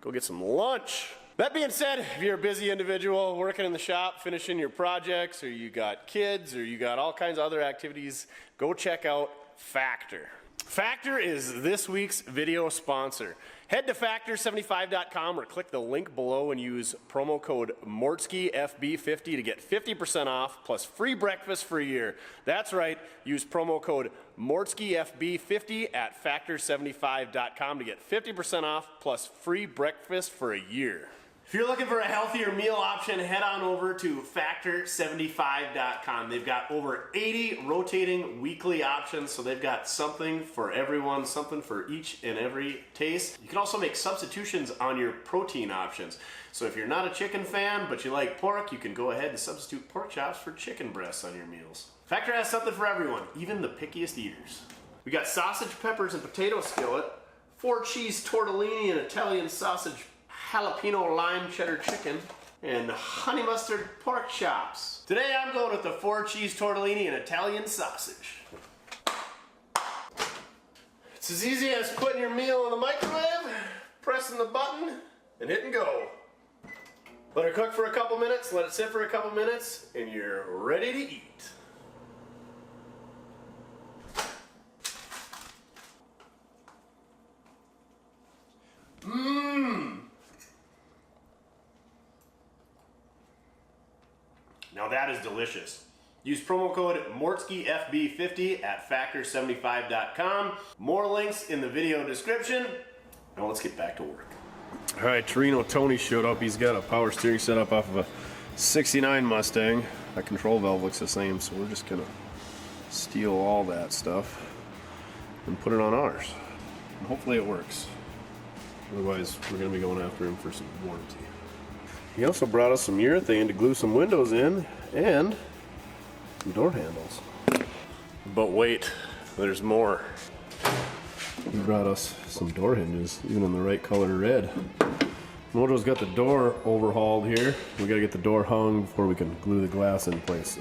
go get some lunch. That being said, if you're a busy individual working in the shop, finishing your projects, or you got kids, or you got all kinds of other activities, go check out Factor. Factor is this week's video sponsor. Head to factor75.com or click the link below and use promo code mortskerepair to get 50% off plus free breakfast for a year. That's right, use promo code mortskerepair at factor75.com to get 50% off plus free breakfast for a year. If you're looking for a healthier meal option, head on over to factor75.com. They've got over 80 rotating weekly options, so they've got something for everyone, something for each and every taste. You can also make substitutions on your protein options. So if you're not a chicken fan, but you like pork, you can go ahead and substitute pork chops for chicken breasts on your meals. Factor has something for everyone, even the pickiest eaters. We got sausage, peppers, and potato skillet, 4 cheese tortellini and Italian sausage jalapeno lime cheddar chicken, and honey mustard pork chops. Today I'm going with the 4 cheese tortellini and Italian sausage. It's as easy as putting your meal in the microwave, pressing the button, and hitting go. Let it cook for a couple minutes, let it sit for a couple minutes, and you're ready to eat. Now that is delicious. Use promo code mortskerepair at factor75.com. More links in the video description. Now let's get back to work. All right, Trino Tony showed up. He's got a power steering set up off of a 69 Mustang. That control valve looks the same, so we're just gonna steal all that stuff and put it on ours. And hopefully it works. Otherwise, we're going to be going after him for some warranty. He also brought us some urethane to glue some windows in and some door handles. But wait, there's more. He brought us some door hinges, even in the right color red. Mojo's got the door overhauled here. We got to get the door hung before we can glue the glass in place.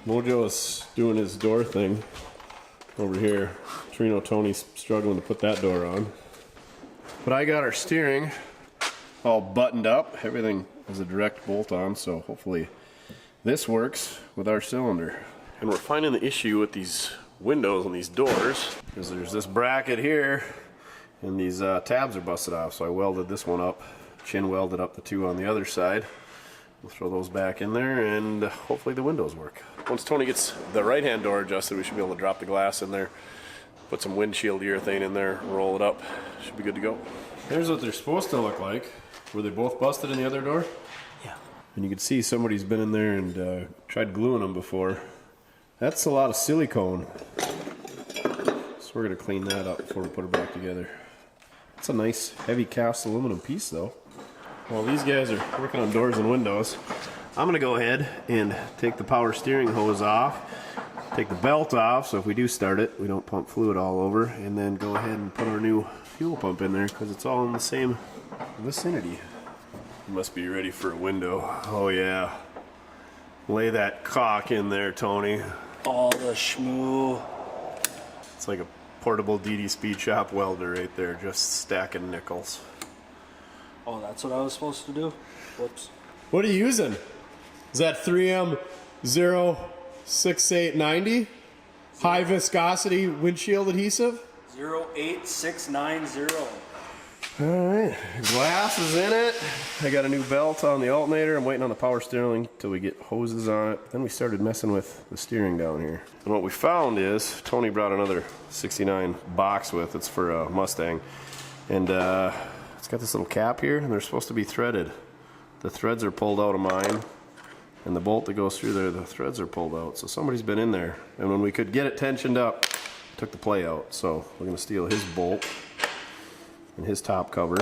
Mojo is doing his door thing over here. Torino Tony's struggling to put that door on. But I got our steering all buttoned up. Everything is a direct bolt on, so hopefully this works with our cylinder. And we're finding the issue with these windows and these doors is there's this bracket here and these tabs are busted off, so I welded this one up, chin welded up the two on the other side. We'll throw those back in there and hopefully the windows work. Once Tony gets the right-hand door adjusted, we should be able to drop the glass in there, put some windshield urethane in there, roll it up. Should be good to go. Here's what they're supposed to look like. Were they both busted in the other door? Yeah. And you can see somebody's been in there and tried gluing them before. That's a lot of silicone. So we're gonna clean that up before we put it back together. It's a nice heavy cast aluminum piece though. While these guys are working on doors and windows, I'm gonna go ahead and take the power steering hose off, take the belt off, so if we do start it, we don't pump fluid all over, and then go ahead and put our new fuel pump in there because it's all in the same vicinity. You must be ready for a window. Oh yeah. Lay that cock in there, Tony. All the schmoo. It's like a portable DD Speed Shop welder right there, just stacking nickels. Oh, that's what I was supposed to do? Whoops. What are you using? Is that 3M 06890? High viscosity windshield adhesive? 08690. Alright, glass is in it. I got a new belt on the alternator. I'm waiting on the power steering till we get hoses on it. Then we started messing with the steering down here. And what we found is, Tony brought another 69 box with. It's for a Mustang. And it's got this little cap here, and they're supposed to be threaded. The threads are pulled out of mine, and the bolt that goes through there, the threads are pulled out. So somebody's been in there, and when we could get it tensioned up, took the play out. So we're gonna steal his bolt and his top cover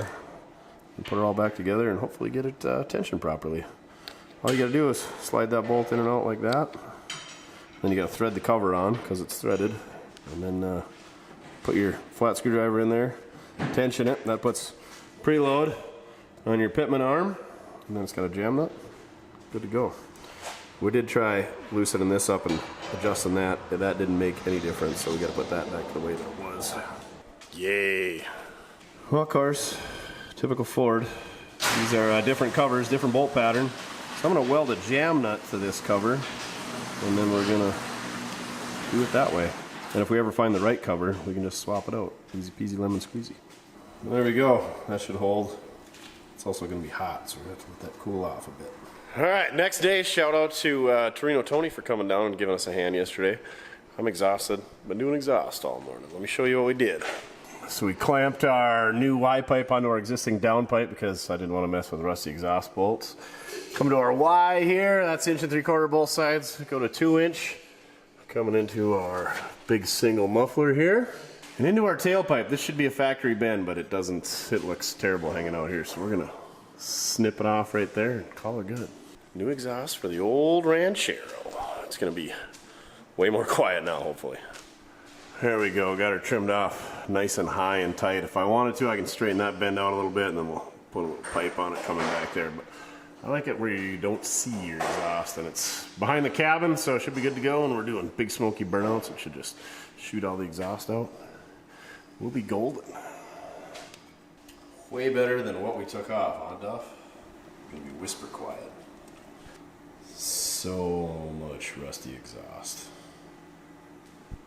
and put it all back together and hopefully get it tensioned properly. All you gotta do is slide that bolt in and out like that. Then you gotta thread the cover on because it's threaded, and then put your flat screwdriver in there, tension it. That puts preload on your pitman arm, and then it's got a jam nut. Good to go. We did try loosening this up and adjusting that. That didn't make any difference, so we got to put that back the way that it was. Yay. Well, of course, typical Ford. These are different covers, different bolt pattern. So I'm going to weld a jam nut to this cover, and then we're going to do it that way. And if we ever find the right cover, we can just swap it out. Easy peasy lemon squeezy. There we go. That should hold. It's also going to be hot, so we're going to have to let that cool off a bit. All right, next day, shout out to Torino Tony for coming down and giving us a hand yesterday. I'm exhausted. Been doing exhaust all morning. Let me show you what we did. So we clamped our new Y pipe onto our existing down pipe because I didn't want to mess with rusty exhaust bolts. Come to our Y here. That's 1 3/4 both sides. Go to 2 inch. Coming into our big single muffler here. And into our tailpipe. This should be a factory bend, but it doesn't. It looks terrible hanging out here. So we're going to snip it off right there and call it good. New exhaust for the old Ranchero. It's going to be way more quiet now, hopefully. There we go. Got her trimmed off nice and high and tight. If I wanted to, I can straighten that bend out a little bit, and then we'll put a little pipe on it coming back there. But I like it where you don't see your exhaust, and it's behind the cabin, so it should be good to go. And we're doing big smoky burnouts. It should just shoot all the exhaust out. We'll be golden. Way better than what we took off, huh, Duff? Gonna be whisper quiet. So much rusty exhaust.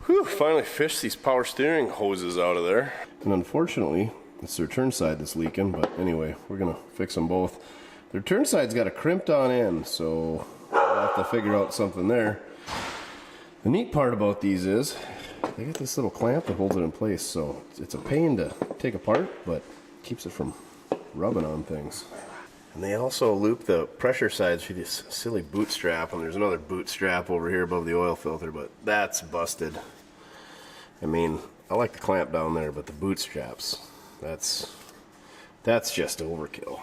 Whew, finally fished these power steering hoses out of there. And unfortunately, it's the return side that's leaking, but anyway, we're gonna fix them both. Their turn side's got a crimped on end, so I'll have to figure out something there. The neat part about these is they got this little clamp that holds it in place, so it's a pain to take apart, but keeps it from rubbing on things. And they also loop the pressure sides through this silly boot strap, and there's another boot strap over here above the oil filter, but that's busted. I mean, I like the clamp down there, but the boot straps, that's just overkill.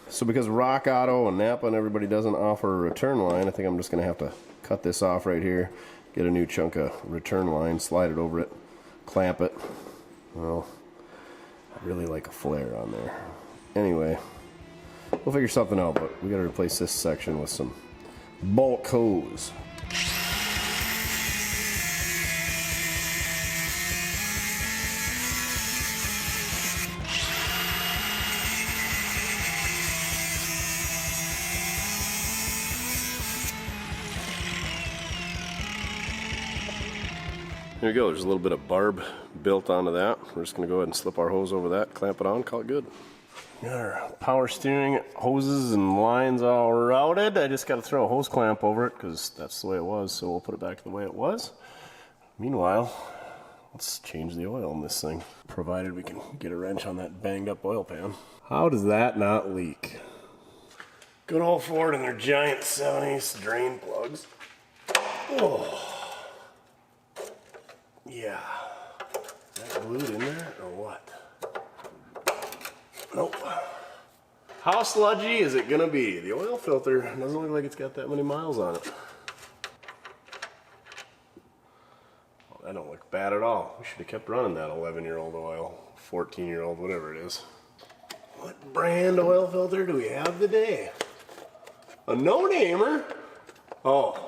So because Rock Auto and Napa and everybody doesn't offer a return line, I think I'm just gonna have to cut this off right here, get a new chunk of return line, slide it over it, clamp it. Well, I really like a flare on there. Anyway, we'll figure something out, but we gotta replace this section with some bulk hose. There you go, there's a little bit of barb built onto that. We're just gonna go ahead and slip our hose over that, clamp it on, call it good. Got our power steering hoses and lines all routed. I just gotta throw a hose clamp over it because that's the way it was, so we'll put it back to the way it was. Meanwhile, let's change the oil in this thing, provided we can get a wrench on that banged up oil pan. How does that not leak? Good old Ford and their giant 7/8 drain plugs. Oh. Yeah. Is that glued in there or what? Nope. How sludgy is it gonna be? The oil filter doesn't look like it's got that many miles on it. Well, that don't look bad at all. We should have kept running that 11-year-old oil, 14-year-old, whatever it is. What brand oil filter do we have today? A no-namer? Oh,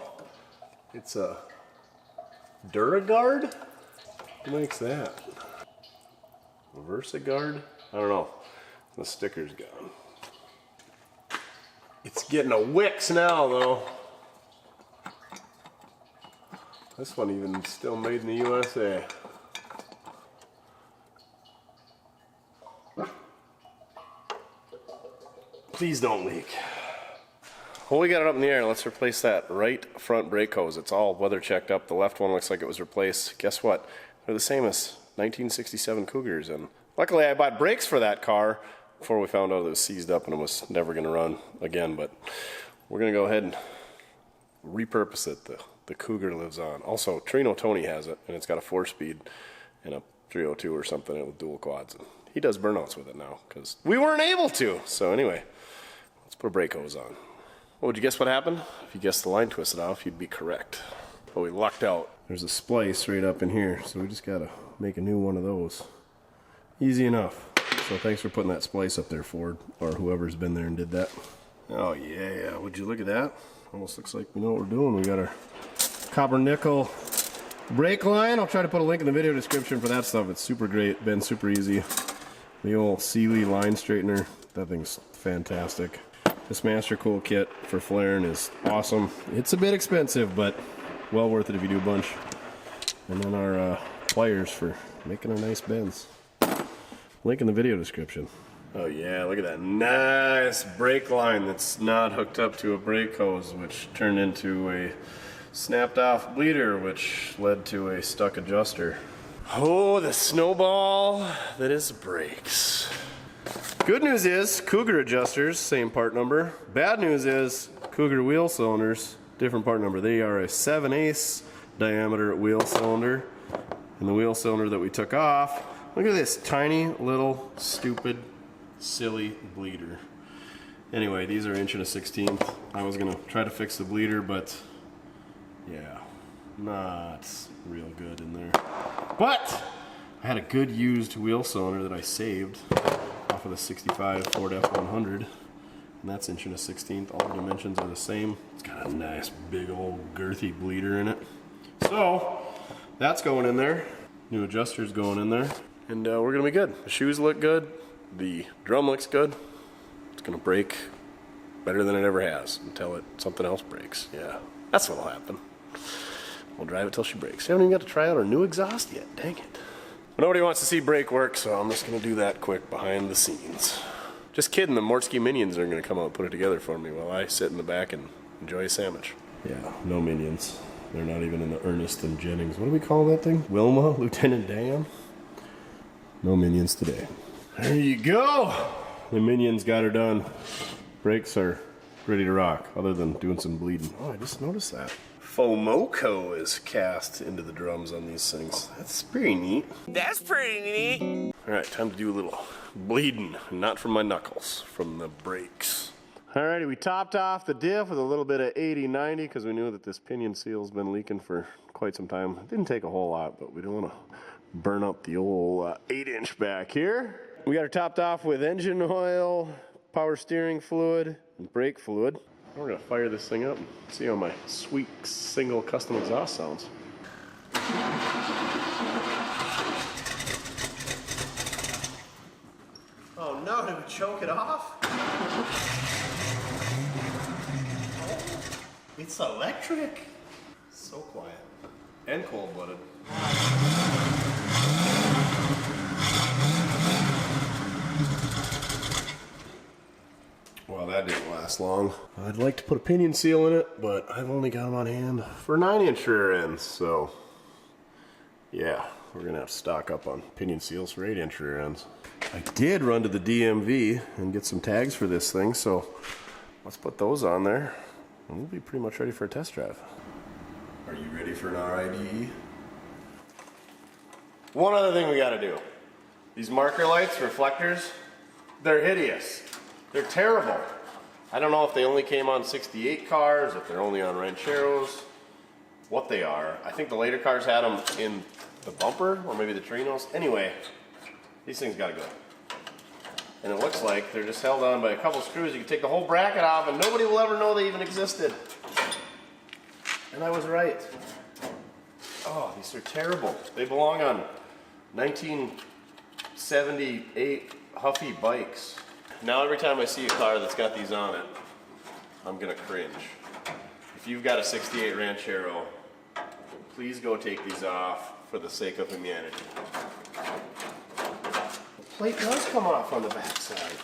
it's a Duragard? Who makes that? VersaGuard? I don't know. The sticker's gone. It's getting a Wix now, though. This one even still made in the USA. Please don't leak. Well, we got it up in the air. Let's replace that right front brake hose. It's all weather checked up. The left one looks like it was replaced. Guess what? They're the same as 1967 Cougars, and luckily I bought brakes for that car before we found out it was seized up and it was never going to run again, but we're going to go ahead and repurpose it. The Cougar lives on. Also, Trino Tony has it, and it's got a 4-speed and a 302 or something with dual quads. And he does burnouts with it now because we weren't able to. So anyway, let's put a brake hose on. What would you guess what happened? If you guessed the line twisted off, you'd be correct. But we lucked out. There's a splice right up in here, so we just gotta make a new one of those. Easy enough. So thanks for putting that splice up there, Ford, or whoever's been there and did that. Oh yeah, would you look at that? Almost looks like we know what we're doing. We got our copper nickel brake line. I'll try to put a link in the video description for that stuff. It's super great, been super easy. The old Sealy line straightener, that thing's fantastic. This Master Cool kit for flaring is awesome. It's a bit expensive, but well worth it if you do a bunch. And then our pliers for making a nice bends. Link in the video description. Oh yeah, look at that nice brake line that's not hooked up to a brake hose, which turned into a snapped off bleeder, which led to a stuck adjuster. Oh, the snowball that is brakes. Good news is, Cougar adjusters, same part number. Bad news is, Cougar wheel cylinders, different part number. They are a 7/8 diameter wheel cylinder. And the wheel cylinder that we took off, look at this tiny little stupid silly bleeder. Anyway, these are 1/16. I was gonna try to fix the bleeder, but yeah, not real good in there. But I had a good used wheel cylinder that I saved off of the 65 Ford F100, and that's 1/16. All the dimensions are the same. It's got a nice big old girthy bleeder in it. So that's going in there. New adjuster's going in there, and we're gonna be good. The shoes look good. The drum looks good. It's gonna break better than it ever has until something else breaks. Yeah, that's what'll happen. We'll drive it till she breaks. We haven't even got to try out our new exhaust yet. Dang it. But nobody wants to see brake work, so I'm just gonna do that quick behind the scenes. Just kidding, the Mortske minions are gonna come out and put it together for me while I sit in the back and enjoy a sandwich. Yeah, no minions. They're not even in the Ernest and Jennings. What do we call that thing? Wilma, Lieutenant Dan? No minions today. There you go. The minions got her done. Brakes are ready to rock, other than doing some bleeding. Oh, I just noticed that. Fomoco is cast into the drums on these things. That's pretty neat. That's pretty neat. All right, time to do a little bleeding. Not from my knuckles, from the brakes. Alrighty, we topped off the diff with a little bit of 80-90 because we knew that this pinion seal's been leaking for quite some time. It didn't take a whole lot, but we don't want to burn up the old 8-inch back here. We got her topped off with engine oil, power steering fluid, and brake fluid. We're gonna fire this thing up and see how my sweet single custom exhaust sounds. Oh no, did we choke it off? It's electric. So quiet. And cold-blooded. Well, that didn't last long. I'd like to put a pinion seal in it, but I've only got them on hand for 9-inch rear ends, so yeah, we're gonna have to stock up on pinion seals for 8-inch rear ends. I did run to the DMV and get some tags for this thing, so let's put those on there. And we'll be pretty much ready for a test drive. Are you ready for an RIDE? One other thing we gotta do. These marker lights, reflectors, they're hideous. They're terrible. I don't know if they only came on 68 cars, if they're only on Rancheros, what they are. I think the later cars had them in the bumper, or maybe the Trinos. Anyway, these things gotta go. And it looks like they're just held on by a couple screws. You can take the whole bracket off and nobody will ever know they even existed. And I was right. Oh, these are terrible. They belong on 1978 Huffy bikes. Now every time I see a car that's got these on it, I'm gonna cringe. If you've got a 68 Ranchero, please go take these off for the sake of humanity. Plate does come off on the backside.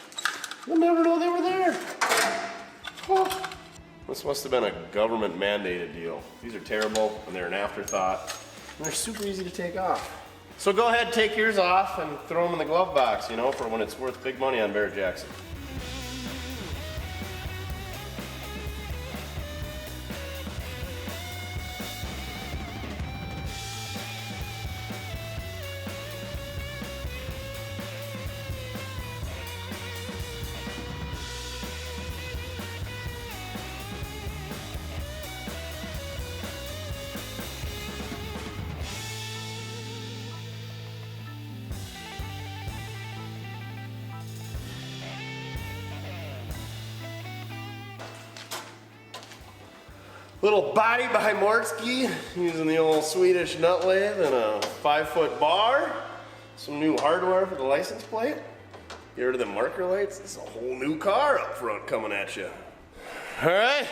You'll never know they were there. Oh. This must have been a government mandated deal. These are terrible and they're an afterthought. And they're super easy to take off. So go ahead, take yours off and throw them in the glove box, you know, for when it's worth big money on Barrett Jackson. Little body by Mortske, using the old Swedish nut lathe and a 5-foot bar. Some new hardware for the license plate. Get rid of the marker lights. It's a whole new car up front coming at you. All right,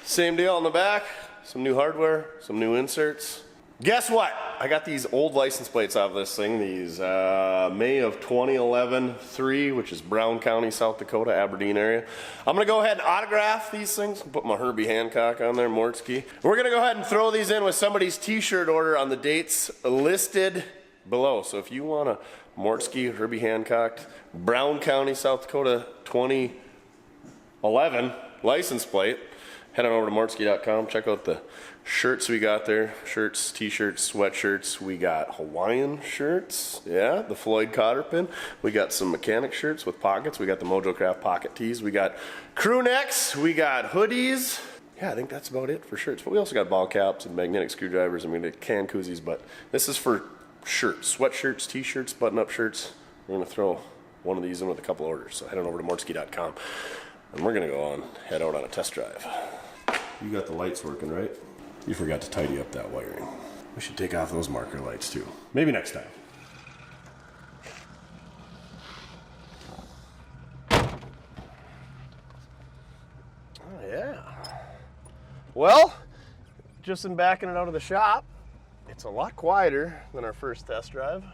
same deal on the back. Some new hardware, some new inserts. Guess what? I got these old license plates off this thing. These May of 2011 3, which is Brown County, South Dakota, Aberdeen area. I'm gonna go ahead and autograph these things. Put my Herbie Hancock on there, Mortske. We're gonna go ahead and throw these in with somebody's t-shirt order on the dates listed below. So if you want a Mortske, Herbie Hancock, Brown County, South Dakota 2011 license plate, head on over to mortskerepair.com. Check out the shirts we got there. Shirts, t-shirts, sweatshirts. We got Hawaiian shirts. Yeah, the Floyd Cotter pin. We got some mechanic shirts with pockets. We got the Mojo Craft pocket tees. We got crew necks. We got hoodies. Yeah, I think that's about it for shirts. But we also got ball caps and magnetic screwdrivers. I mean, can koozies. But this is for shirts, sweatshirts, t-shirts, button-up shirts. We're going to throw one of these in with a couple orders. So head on over to mortskerepair.com. And we're going to go on, head out on a test drive. You got the lights working, right? You forgot to tidy up that wiring. We should take off those marker lights too. Maybe next time. Oh yeah. Well, just in backing it out of the shop, it's a lot quieter than our first test drive.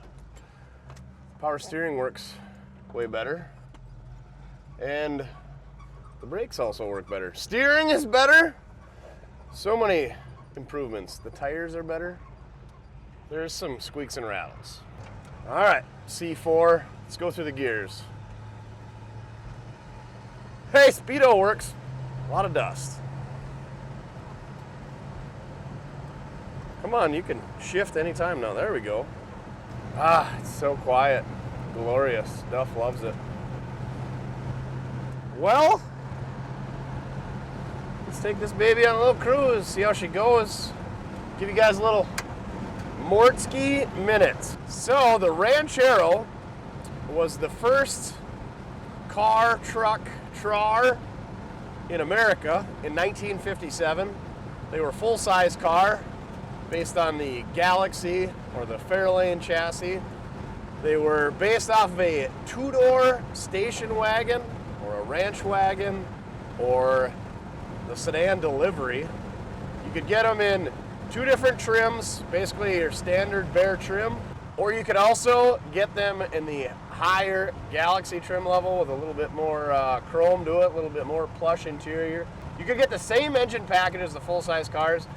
Power steering works way better. And the brakes also work better. Steering is better. So many improvements. The tires are better. There's some squeaks and rattles. All right, C4. Let's go through the gears. Hey, speedo works. A lot of dust. Come on, you can shift anytime now. There we go. Ah, it's so quiet. Glorious. Duff loves it. Well, let's take this baby on a little cruise, see how she goes. Give you guys a little Mortske minute. So the Ranchero was the first car, truck, trar in America in 1957. They were a full-size car based on the Galaxy or the Fairlane chassis. They were based off of a two-door station wagon or a ranch wagon or the sedan delivery. You could get them in two different trims, basically your standard bare trim, or you could also get them in the higher Galaxy trim level with a little bit more chrome to it, a little bit more plush interior. You could get the same engine package as the full-size cars,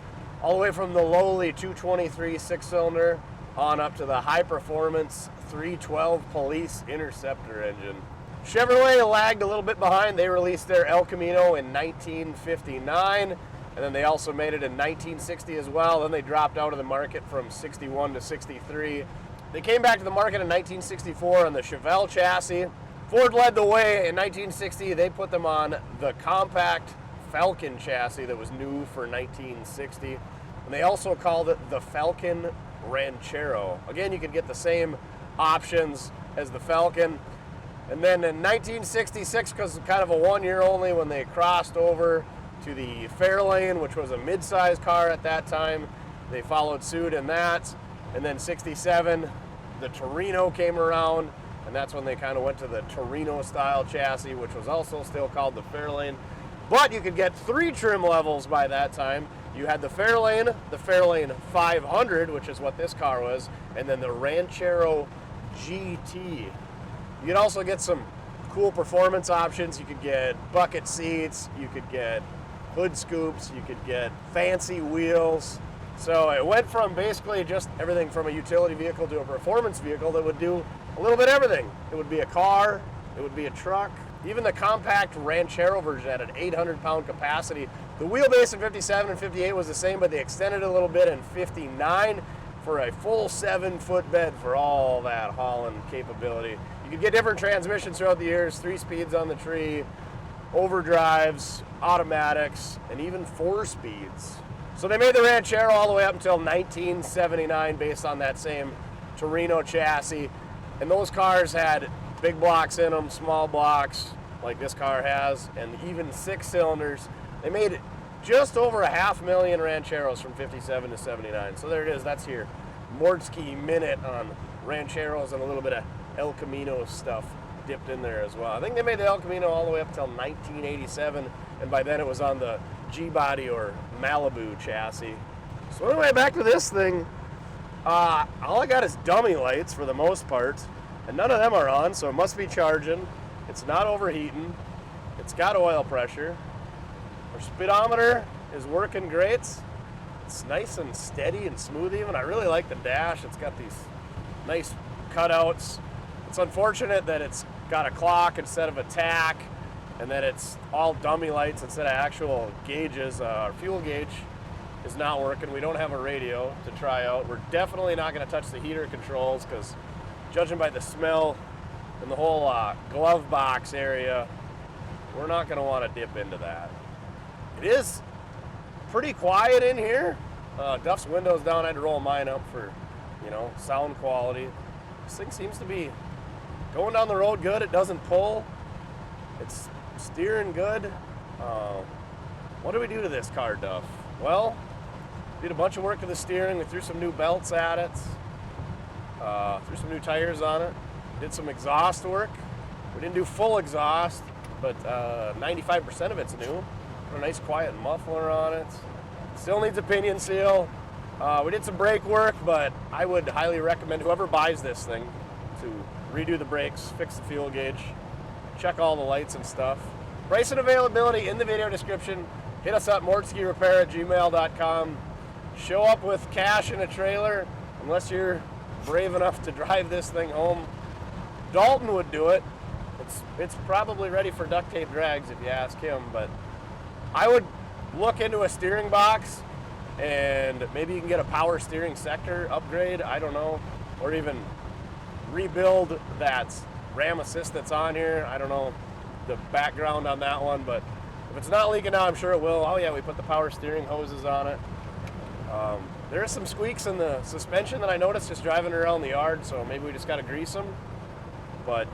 all the way from the lowly 223 six-cylinder on up to the high-performance 312 Police Interceptor engine. Chevrolet lagged a little bit behind. They released their elcamino in 1959, and then they also made it in 1960 as well. Then they dropped out of the market from 61 to 63. They came back to the market in 1964 on the Chevelle chassis. Ford led the way in 1960. They put them on the compact Falcon chassis that was new for 1960. And they also called it the Falcon Ranchero. Again, you could get the same options as the Falcon. And then in 1966, because it's kind of a 1 year only, when they crossed over to the Fairlane, which was a mid-size car at that time, they followed suit in that. And then 67, the Torino came around, and that's when they kind of went to the Torino style chassis, which was also still called the Fairlane. But you could get three trim levels by that time. You had the Fairlane 500, which is what this car was, and then the Ranchero GT. You could also get some cool performance options. You could get bucket seats, you could get hood scoops, you could get fancy wheels. So it went from basically just everything from a utility vehicle to a performance vehicle that would do a little bit of everything. It would be a car, it would be a truck. Even the compact Ranchero version had an 800-pound capacity. The wheelbase in 57 and 58 was the same, but they extended it a little bit in 59 for a full 7-foot bed for all that hauling capability. You could get different transmissions throughout the years, 3 speeds on the tree, overdrives, automatics, and even 4 speeds. So they made the Ranchero all the way up until 1979 based on that same Torino chassis. And those cars had big blocks in them, small blocks like this car has, and even 6 cylinders. They made just over 500,000 Rancheros from 57 to 79. So there it is. That's your Mortske minute on Rancheros, and a little bit of elcamino stuff dipped in there as well. I think they made the elcamino all the way up until 1987, and by then it was on the G-body or Malibu chassis. So anyway, back to this thing. All I got is dummy lights for the most part, and none of them are on, so it must be charging. It's not overheating. It's got oil pressure. Our speedometer is working great. It's nice and steady and smooth even. I really like the dash. It's got these nice cutouts. It's unfortunate that it's got a clock instead of a tack, and that it's all dummy lights instead of actual gauges. Our fuel gauge is not working. We don't have a radio to try out. We're definitely not going to touch the heater controls because, judging by the smell and the whole glove box area, we're not going to want to dip into that. It is pretty quiet in here. Duff's windows down. I had to roll mine up for, sound quality. This thing seems to be going down the road good. It doesn't pull. It's steering good. What do we do to this car, Duff? Well, did a bunch of work to the steering. We threw some new belts at it. Threw some new tires on it. Did some exhaust work. We didn't do full exhaust, but 95% of it's new. Put a nice quiet muffler on it. Still needs a pinion seal. We did some brake work, but I would highly recommend whoever buys this thing to redo the brakes, fix the fuel gauge, check all the lights and stuff. Price and availability in the video description. Hit us up, mortskerepair@gmail.com. Show up with cash in a trailer, unless you're brave enough to drive this thing home. Dalton would do it. It's probably ready for duct tape drags if you ask him, but I would look into a steering box, and maybe you can get a power steering sector upgrade, I don't know, or even rebuild that ram assist that's on here. I don't know the background on that one, but if it's not leaking out, I'm sure it will. Oh yeah, we put the power steering hoses on it. There are some squeaks in the suspension that I noticed just driving around the yard, so maybe we just got to grease them. But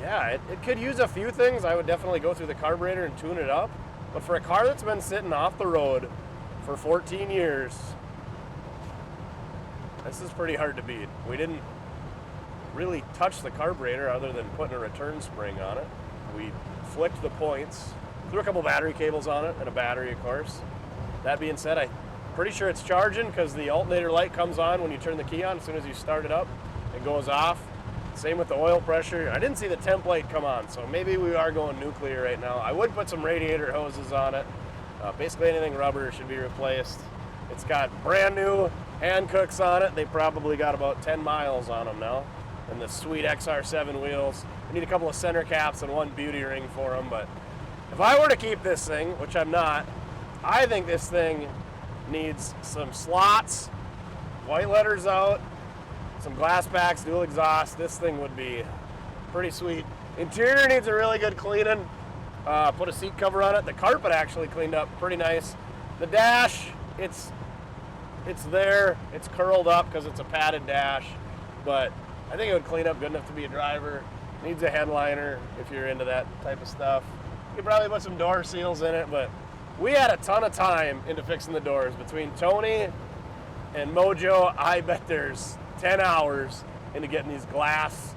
yeah, it could use a few things. I would definitely go through the carburetor and tune it up. But for a car that's been sitting off the road for 14 years, this is pretty hard to beat. We didn't really touch the carburetor other than putting a return spring on it. We flicked the points, threw a couple battery cables on it, and a battery, of course. That being said, I'm pretty sure it's charging because the alternator light comes on when you turn the key on. As soon as you start it up, it goes off. Same with the oil pressure. I didn't see the temp light come on, so maybe we are going nuclear right now. I would put some radiator hoses on it. Basically anything rubber should be replaced. It's got brand new hand cooks on it. They probably got about 10 miles on them now. And the sweet XR7 wheels. I need a couple of center caps and one beauty ring for them, but if I were to keep this thing, which I'm not, I think this thing needs some slots, white letters out, some glass backs, dual exhaust. This thing would be pretty sweet. Interior needs a really good cleaning. Put a seat cover on it. The carpet actually cleaned up pretty nice. The dash, it's there. It's curled up because it's a padded dash, but I think it would clean up good enough to be a driver. Needs a headliner if you're into that type of stuff. You could probably put some door seals in it, but we had a ton of time into fixing the doors. Between Tony and Mojo, I bet there's 10 hours into getting these glass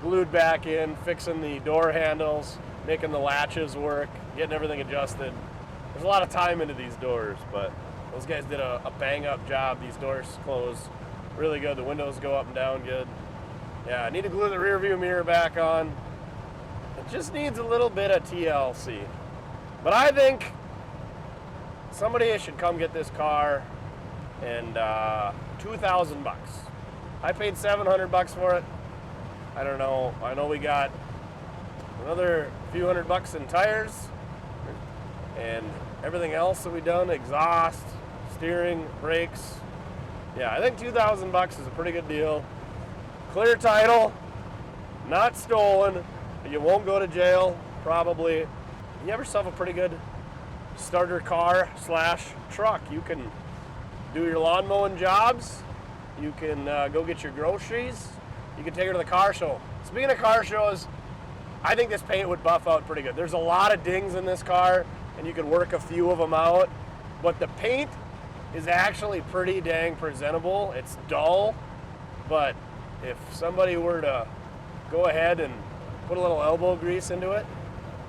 glued back in, fixing the door handles, making the latches work, getting everything adjusted. There's a lot of time into these doors, but those guys did a bang-up job. These doors close really good. The windows go up and down good. Yeah, I need to glue the rear view mirror back on. It just needs a little bit of TLC. But I think somebody should come get this car and $2,000. I paid $700 for it. I don't know. I know we got another few $100 in tires and everything else that we done, exhaust, steering, brakes. Yeah, I think $2,000 is a pretty good deal. Clear title, not stolen. You won't go to jail, probably. You have yourself a pretty good starter car / truck. You can do your lawn mowing jobs. You can go get your groceries. You can take her to the car show. Speaking of car shows, I think this paint would buff out pretty good. There's a lot of dings in this car, and you can work a few of them out. But the paint is actually pretty dang presentable. It's dull, but if somebody were to go ahead and put a little elbow grease into it,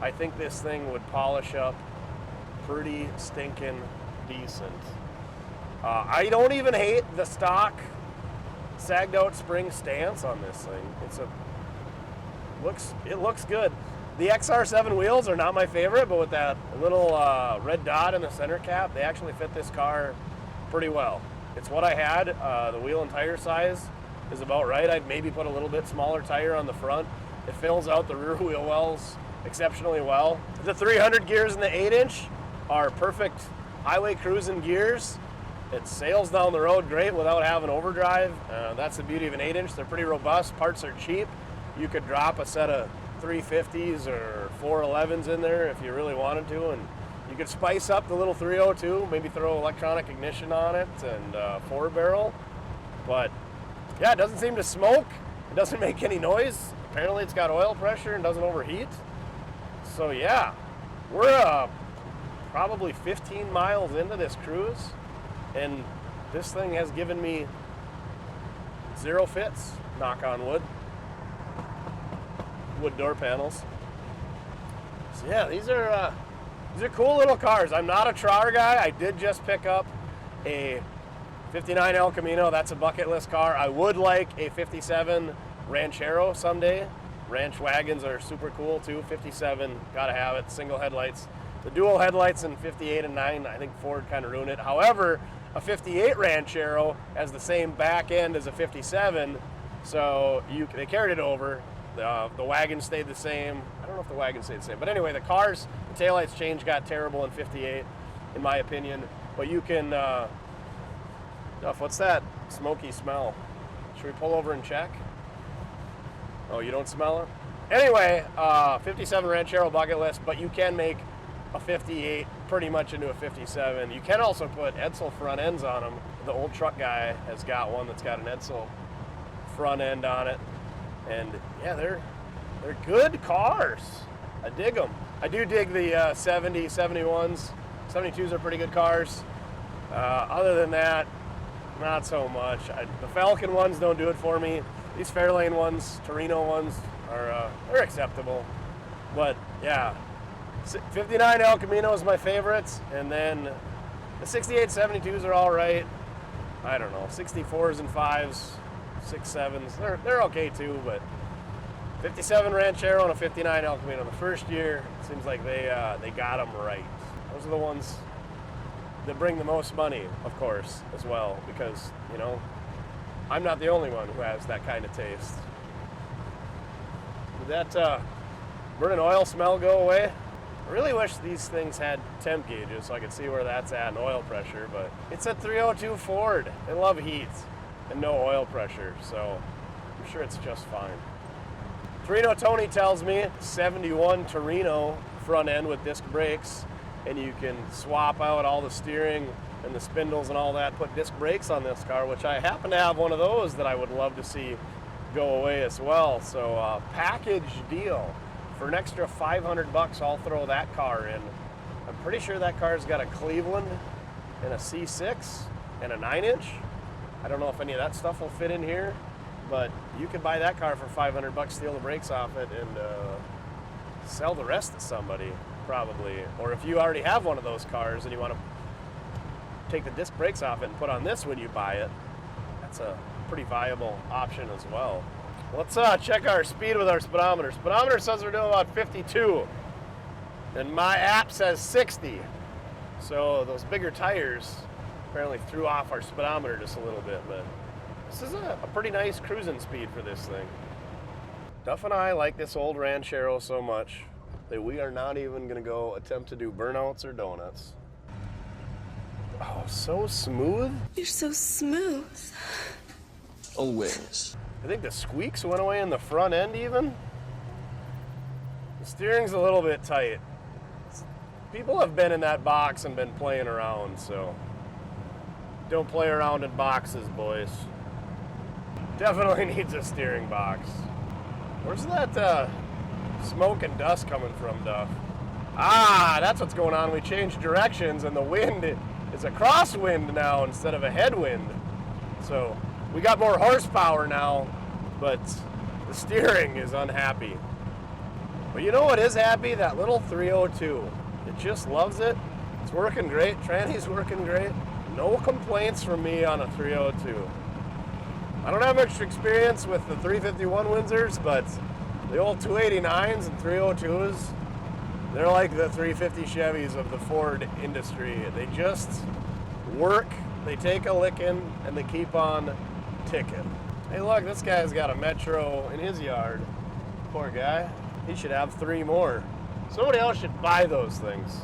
I think this thing would polish up pretty stinking decent. I don't even hate the stock sagged out spring stance on this thing. It looks good. The XR7 wheels are not my favorite, but with that little red dot in the center cap, they actually fit this car pretty well. It's what I had. The wheel and tire size is about right. I'd maybe put a little bit smaller tire on the front. It fills out the rear wheel wells exceptionally well. The 300 gears in the 8-inch are perfect highway cruising gears. It sails down the road great without having overdrive. That's the beauty of an 8-inch. They're pretty robust. Parts are cheap. You could drop a set of 350s or 411s in there if you really wanted to, and you could spice up the little 302, maybe throw electronic ignition on it and 4-barrel. But yeah, it doesn't seem to smoke. It doesn't make any noise. Apparently it's got oil pressure and doesn't overheat. So yeah, we're probably 15 miles into this cruise, and this thing has given me 0 fits, knock on wood. Wood door panels. So yeah, these are cool little cars. I'm not a Trower guy. I did just pick up a 59 El Camino. That's a bucket list car. I would like a 57 Ranchero someday. Ranch wagons are super cool too. 57, gotta have it. Single headlights. The dual headlights in 58 and 9, I think Ford kind of ruined it. However, a 58 Ranchero has the same back end as a 57, so they carried it over. The wagon stayed the same. I don't know if the wagon stayed the same, but anyway, the taillights change got terrible in 58, in my opinion. But you can, Duff, what's that smoky smell? Should we pull over and check? Oh, you don't smell it? Anyway, 57 Ranchero bucket list, but you can make a 58 pretty much into a 57. You can also put Edsel front ends on them. The old truck guy has got one that's got an Edsel front end on it. And yeah, they're good cars. I dig them. I do dig the 70, 71s. 72s are pretty good cars. Other than that, not so much. The Falcon ones don't do it for me. These Fairlane ones, Torino ones, they're acceptable. But yeah, 59 elcamino is my favorites, and then the 68 72s are all right. I don't know, 64s and 5s, 6.7s, they're okay too, but 57 Ranchero and a 59 elcamino the first year, it seems like they got them right. Those are the ones that bring the most money, of course, as well, because, you know, I'm not the only one who has that kind of taste. Did that burning oil smell go away? I really wish these things had temp gauges so I could see where that's at and oil pressure, but it's a 302 Ford. They love heat and no oil pressure, so I'm sure it's just fine. Torino Tony tells me 71 Torino front end with disc brakes, and you can swap out all the steering and the spindles and all that, put disc brakes on this car, which I happen to have one of those that I would love to see go away as well. So package deal. For an extra $500, I'll throw that car in. I'm pretty sure that car's got a Cleveland and a C6 and a 9-inch. I don't know if any of that stuff will fit in here, but you could buy that car for $500, steal the brakes off it, and sell the rest to somebody, probably. Or if you already have one of those cars and you want to take the disc brakes off it and put on this when you buy it, that's a pretty viable option as well. Let's check our speed with our speedometer. Speedometer says we're doing about 52, and my app says 60. So those bigger tires apparently threw off our speedometer just a little bit, but this is a pretty nice cruising speed for this thing. Duff and I like this old Ranchero so much that we are not even going to go attempt to do burnouts or donuts. Oh, so smooth. You're so smooth. Always. I think the squeaks went away in the front end even. The steering's a little bit tight. People have been in that box and been playing around, so don't play around in boxes, boys. Definitely needs a steering box. Where's that smoke and dust coming from, Duff? Ah, that's what's going on. We changed directions and the wind is a crosswind now instead of a headwind. So we got more horsepower now, but the steering is unhappy. But you know what is happy? That little 302. It just loves it. It's working great. Tranny's working great. No complaints from me on a 302. I don't have much experience with the 351 Windsors, but the old 289s and 302s, they're like the 350 Chevys of the Ford industry. They just work, they take a licking, and they keep on ticking. Hey look, this guy's got a Metro in his yard. Poor guy. He should have 3 more. Somebody else should buy those things.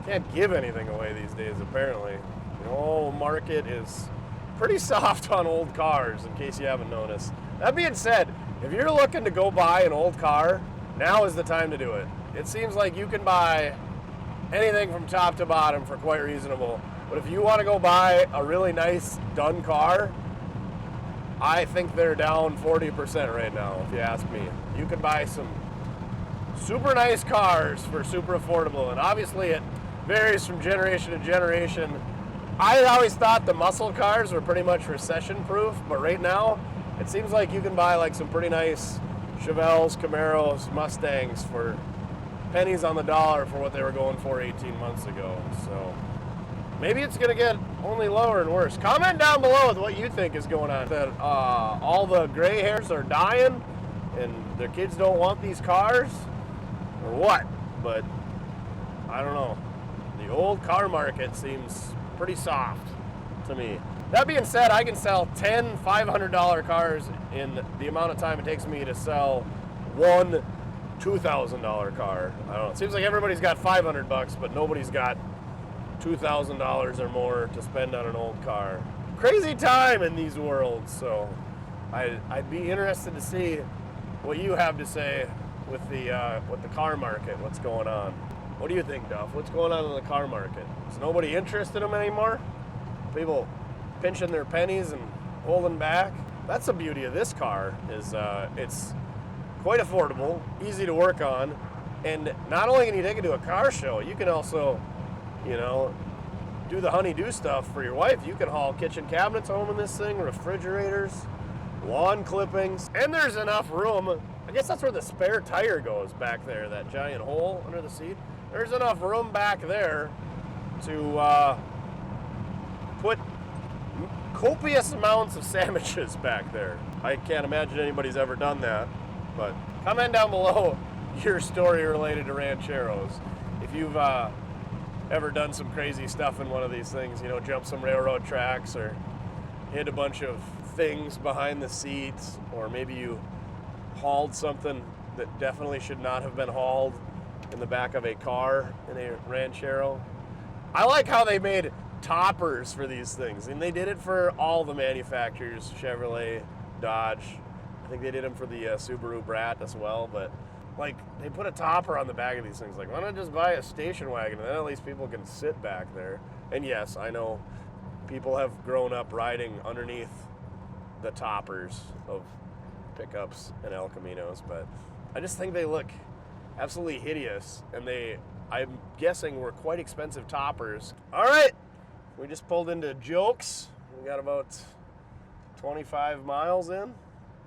Can't give anything away these days, apparently. The whole market is pretty soft on old cars, in case you haven't noticed. That being said, if you're looking to go buy an old car, now is the time to do it. It seems like you can buy anything from top to bottom for quite reasonable. But if you want to go buy a really nice done car, I think they're down 40% right now, if you ask me. You can buy some super nice cars for super affordable, and obviously it varies from generation to generation. I always thought the muscle cars were pretty much recession proof, but right now it seems like you can buy like some pretty nice Chevelles, Camaros, Mustangs for pennies on the dollar for what they were going for 18 months ago. So maybe it's going to get only lower and worse. Comment down below with what you think is going on. That all the gray hairs are dying, and their kids don't want these cars or what, but I don't know. The old car market seems pretty soft to me. That being said, I can sell 10 $500 cars in the amount of time it takes me to sell one $2,000 car. I don't know. It seems like everybody's got $500, but nobody's got $2,000 or more to spend on an old car. Crazy time in these worlds, so I'd be interested to see what you have to say with the car market, what's going on. What do you think, Duff? What's going on in the car market? Is nobody interested in them anymore? People pinching their pennies and holding back? That's the beauty of this car, is it's quite affordable, easy to work on, and not only can you take it to a car show, you can also, you know, do the honey-do stuff for your wife. You can haul kitchen cabinets home in this thing, refrigerators, lawn clippings, and there's enough room. I guess that's where the spare tire goes back there, that giant hole under the seat. There's enough room back there to put copious amounts of sandwiches back there. I can't imagine anybody's ever done that, but comment down below your story related to Rancheros. If you've ever done some crazy stuff in one of these things, you know, jump some railroad tracks or hit a bunch of things behind the seats, or maybe you hauled something that definitely should not have been hauled in the back of a car in a Ranchero. I like how they made toppers for these things, and they did it for all the manufacturers, Chevrolet, Dodge. I think they did them for the Subaru Brat as well, but like they put a topper on the back of these things. Like, why not just buy a station wagon, and then at least people can sit back there. And yes, I know people have grown up riding underneath the toppers of pickups and elcaminos, but I just think they look absolutely hideous, and I'm guessing were quite expensive toppers. All right, we just pulled into Jokes. We got about 25 miles in,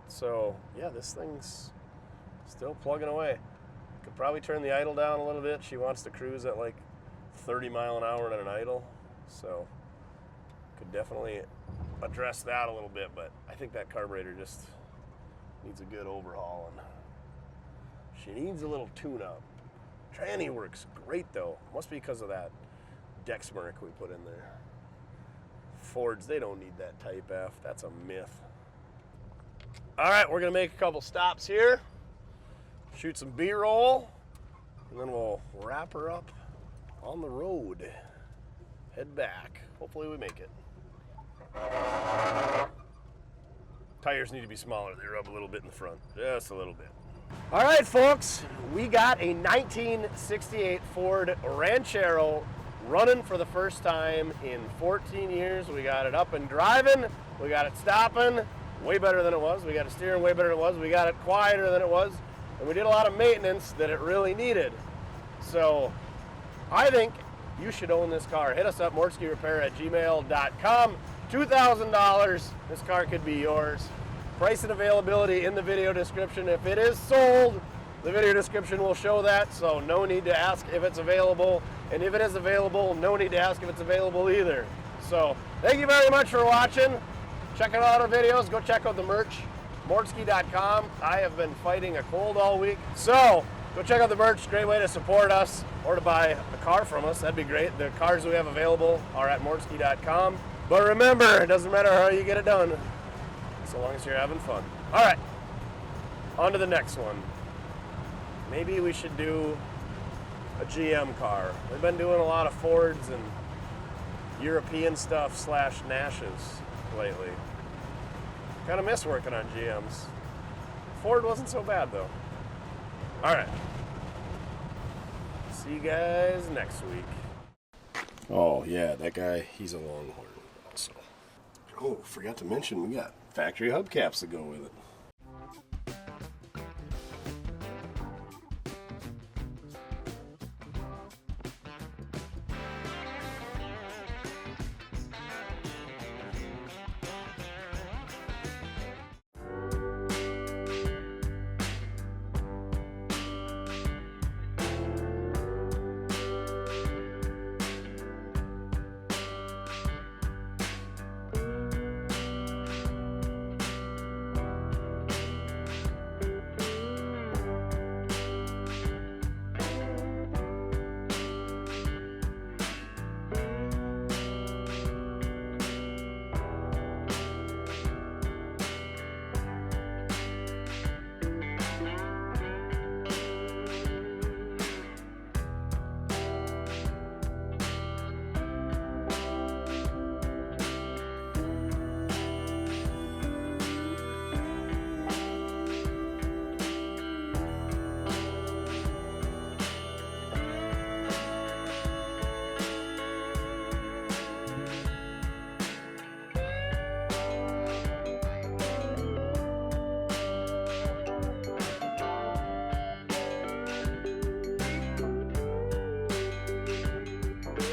so yeah, this thing's still plugging away. Could probably turn the idle down a little bit. She wants to cruise at like 30 mile an hour in an idle, so could definitely address that a little bit, but I think that carburetor just needs a good overhaul, and she needs a little tune-up. Tranny works great though. Must be because of that deck smirk we put in there. Fords, they don't need that Type F. That's a myth. All right, we're gonna make a couple stops here, shoot some B-roll, and then we'll wrap her up on the road. Head back. Hopefully we make it. Tires need to be smaller. They rub a little bit in the front, just a little bit. All right, folks, we got a 1968 Ford Ranchero running for the first time in 14 years. We got it up and driving. We got it stopping way better than it was. We got it steering way better than it was. We got it quieter than it was. And we did a lot of maintenance that it really needed. So I think you should own this car. Hit us up, mortskerepair@gmail.com. $2,000. This car could be yours. Price and availability in the video description. If it is sold, the video description will show that, so no need to ask if it's available. And if it is available, no need to ask if it's available either. So thank you very much for watching. Check out our videos. Go check out the merch, mortske.com. I have been fighting a cold all week, so go check out the merch. Great way to support us or to buy a car from us. That'd be great. The cars we have available are at mortske.com. But remember, it doesn't matter how you get it done, so long as you're having fun. All right, on to the next one. Maybe we should do a GM car. We've been doing a lot of Fords and European stuff / Nashes lately. Kind of miss working on GMs. Ford wasn't so bad though. All right, see you guys next week. Oh yeah, that guy, he's a Longhorn also. Oh, forgot to mention we got factory hubcaps to go with it.